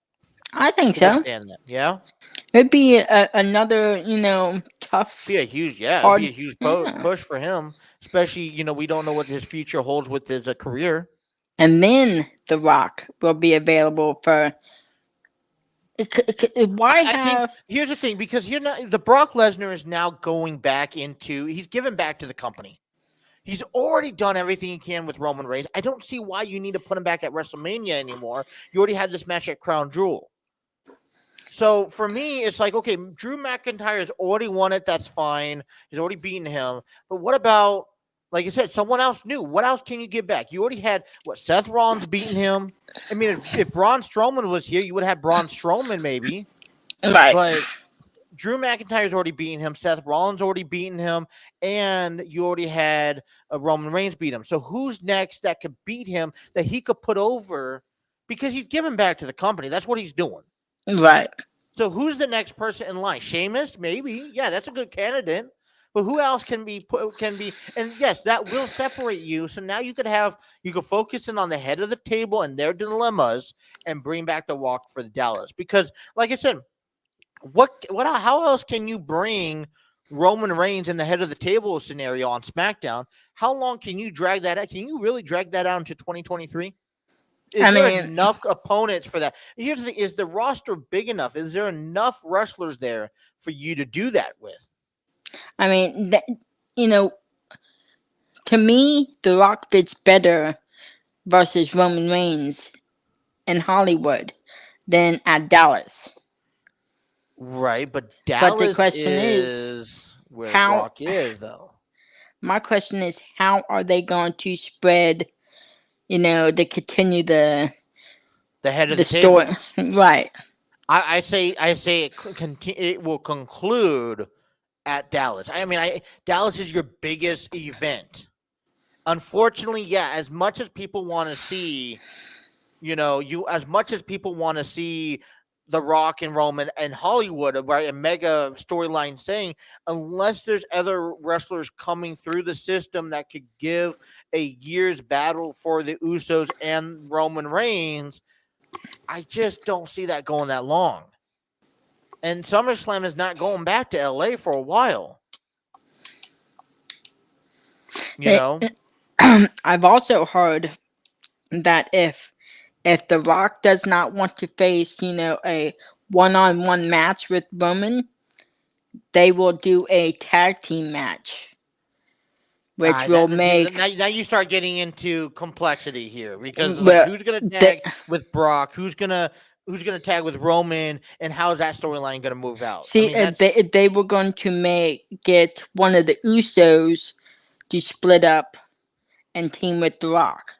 I think To so. withstand that? Yeah? It'd be another, tough. Be a huge, hard. it'd be a huge Yeah. push for him. Especially, we don't know what his future holds with his career. And then The Rock will be available for. Why I think have? here's the thing, because the Brock Lesnar is now going back he's giving back to the company. He's already done everything he can with Roman Reigns. I don't see why you need to put him back at WrestleMania anymore. You already had this match at Crown Jewel. So for me, it's like, okay, Drew McIntyre has already won it. That's fine. He's already beaten him. But what about, like I said, someone else new? What else can you get back? You already had, Seth Rollins beating him. I mean, if Braun Strowman was here, you would have Braun Strowman maybe. Right. But Drew McIntyre's already beaten him. Seth Rollins already beaten him. And you already had Roman Reigns beat him. So who's next that could beat him that he could put over? Because he's giving back to the company. That's what he's doing. Right. So who's the next person in line? Sheamus, maybe. Yeah, that's a good candidate. But who else can be? And yes, that will separate you. So now you could focus in on the head of the table and their dilemmas, and bring back the Rock for the Dallas. Because, like I said, how else can you bring Roman Reigns in the head of the table scenario on SmackDown? How long can you drag that out? Can you really drag that out into 2023? Is there enough opponents for that? Here's the thing: is the roster big enough? Is there enough wrestlers there for you to do that with? I mean, to me, The Rock fits better versus Roman Reigns in Hollywood than at Dallas. Right, but Dallas the question is where how, Rock is, though. My question is, how are they going to spread, to continue the head of the story? Table. Right. I say it will conclude at Dallas. I mean, Dallas is your biggest event. Unfortunately, yeah, as much as people want to see, as much as people want to see The Rock and Roman and Hollywood, right, a mega storyline saying, unless there's other wrestlers coming through the system that could give a year's battle for the Usos and Roman Reigns, I just don't see that going that long. And SummerSlam is not going back to LA for a while. I've also heard that if The Rock does not want to face, a one-on-one match with Roman, they will do a tag team match, which will make. Now you start getting into complexity here, because who's going to tag with Brock? Who's going to tag with Roman? And how is that storyline going to move out? See, they were going to get one of the Usos to split up and team with The Rock.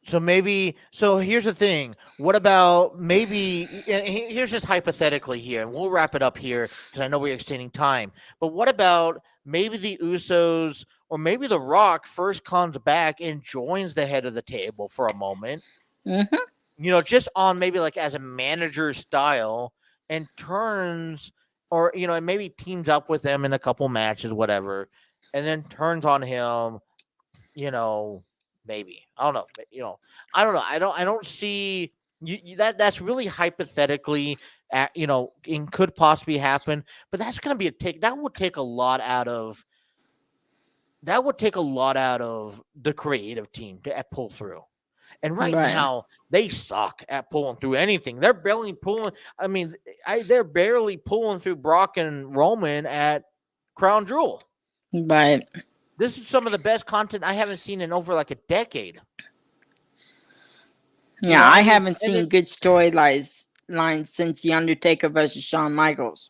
So here's the thing. What about here's just hypothetically here, and we'll wrap it up here because I know we're extending time. But what about maybe the Usos or maybe The Rock first comes back and joins the head of the table for a moment? Mm-hmm. Just on maybe like as a manager style, and turns, or and maybe teams up with them in a couple matches, whatever, and then turns on him. Maybe I don't know. I don't know. I don't see that's really hypothetically, it could possibly happen, but that's going to be that would take a lot out of the creative team to pull through. And right now they suck at pulling through anything. They're barely pulling. I mean, they're barely pulling through Brock and Roman at Crown Jewel. Right. This is some of the best content I haven't seen in over like a decade. Yeah, I haven't and seen good storylines since The Undertaker versus Shawn Michaels.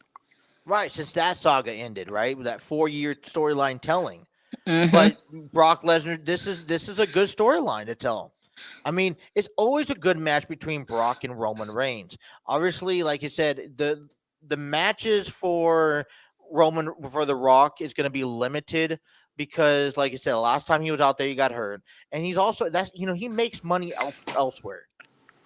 right, since that saga ended, right, with that 4-year storyline telling. Mm-hmm. But Brock Lesnar, this is a good storyline to tell. I mean, it's always a good match between Brock and Roman Reigns. Obviously, like you said, the matches for The Rock is going to be limited because, like you said, the last time he was out there, he got hurt, and he's also he makes money elsewhere.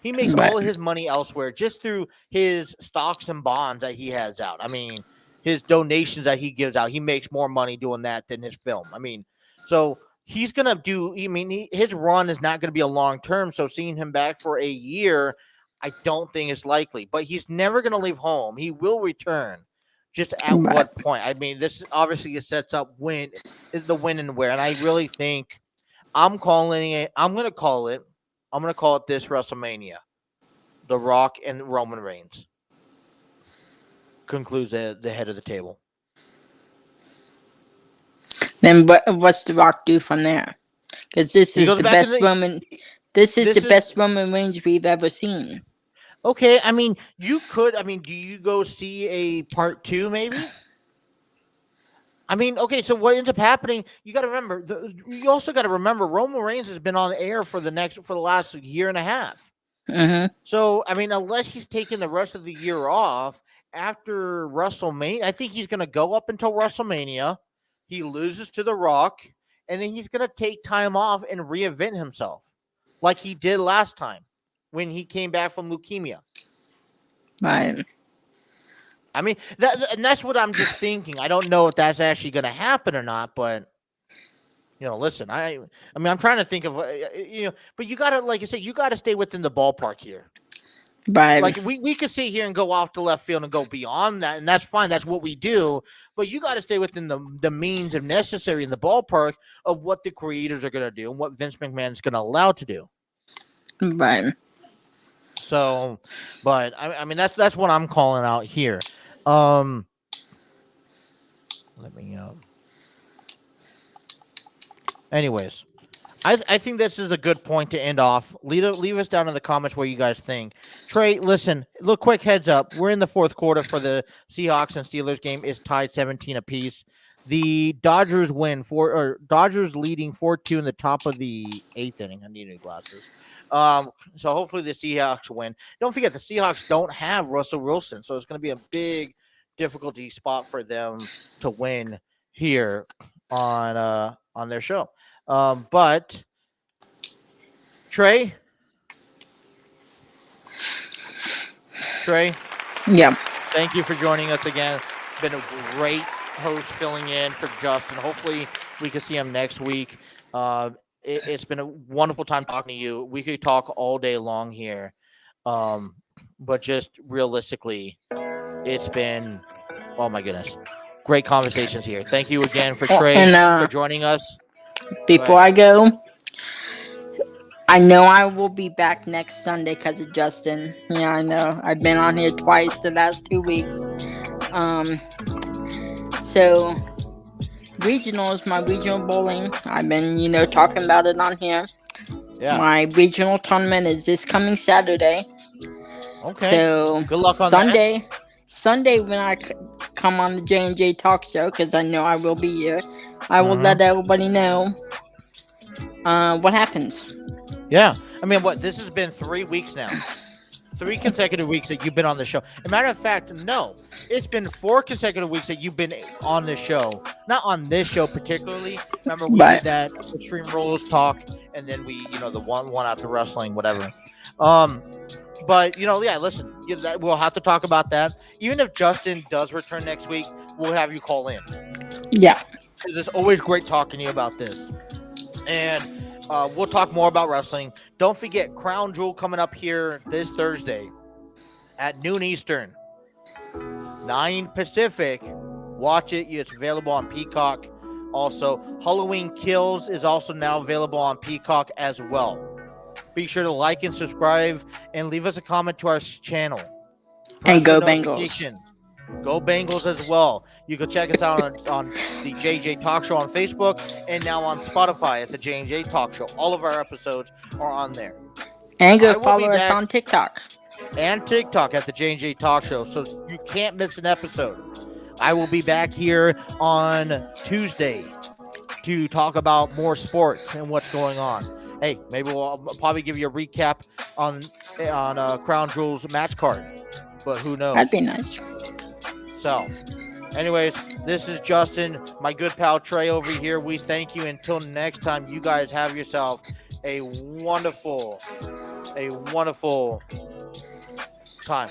He makes But all of his money elsewhere just through his stocks and bonds that he has out. I mean, his donations that he gives out. He makes more money doing that than his film. I mean, so he's gonna do. I mean, his run is not going to be a long term. So seeing him back for a year, I don't think is likely. But he's never going to leave home. He will return. Just at but what point? I mean, this obviously sets up the when and where. And I really think I'm calling it. I'm going to call it. I'm going to call it this WrestleMania. The Rock and Roman Reigns concludes the head of the table. then what's The Rock do from there? Because this is the best Roman. This is the best Roman Reigns we've ever seen. Okay, I mean, you could. I mean, do you go see a part 2 maybe? I mean, okay, so what ends up happening? You got to remember. You also got to remember Roman Reigns has been on air for the last year and a half. Mm-hmm. So I mean, unless he's taking the rest of the year off after WrestleMania, I think he's going to go up until WrestleMania. He loses to The Rock, and then he's going to take time off and reinvent himself, like he did last time when he came back from leukemia. Right. I mean, that's what I'm just thinking. I don't know if that's actually going to happen or not, but listen, I mean, I'm trying to think of but you got to, like I said, you got to stay within the ballpark here. Right. Like we could sit here and go off to left field and go beyond that, and that's fine. That's what we do. But you got to stay within the means of necessary in the ballpark of what the creators are going to do and what Vince McMahon is going to allow to do. Right. So, but I mean, that's what I'm calling out here. Let me anyways, I think this is a good point to end off. Leave us down in the comments what you guys think. Trey, listen, look, quick heads up. We're in the fourth quarter for the Seahawks and Steelers game. It's tied 17 apiece. The Dodgers Dodgers leading 4-2 in the top of the 8th inning. I need new glasses. So hopefully the Seahawks win. Don't forget the Seahawks don't have Russell Wilson, so it's going to be a big difficulty spot for them to win here on their show. But Trey, yeah, thank you for joining us again. Been a great host filling in for Justin. Hopefully we can see him next week. It's been a wonderful time talking to you. We could talk all day long here. But just realistically, it's been, oh my goodness, great conversations here. Thank you again for Trey for joining us. Before I go, I know I will be back next Sunday because of Justin. Yeah, I know. I've been on here twice the last 2 weeks. So regionals, my regional bowling, I've been, talking about it on here. Yeah. My regional tournament is this coming Saturday. Okay. So good luck on Sunday. Sunday when I come on the J&J Talk Show, because I know I will be here, I will let everybody know what happens. Yeah. I mean, this has been 3 weeks now. 3 consecutive weeks that you've been on the show. As a matter of fact, no. It's been 4 consecutive weeks that you've been on this show. Not on this show particularly. Remember, we did that Extreme Rules talk, and then we, the one after wrestling, whatever. But, yeah, listen, we'll have to talk about that. Even if Justin does return next week, we'll have you call in. Yeah. Because it's always great talking to you about this. And we'll talk more about wrestling. Don't forget, Crown Jewel coming up here this Thursday at noon Eastern, 9 Pacific. Watch it. It's available on Peacock. Also, Halloween Kills is also now available on Peacock as well. Be sure to like and subscribe and leave us a comment to our channel. And go Bengals. Go Bengals as well. You can check us out on the J&J Talk Show on Facebook and now on Spotify at the J&J Talk Show. All of our episodes are on there. And go I will be follow us back on TikTok. and TikTok at the J&J Talk Show, so you can't miss an episode. I will be back here on Tuesday to talk about more sports and what's going on. Hey, maybe I'll probably give you a recap on Crown Jewel's match card, but who knows? That'd be nice. So, anyways, this is Justin, my good pal Trey over here. We thank you. Until next time, you guys have yourself a wonderful time.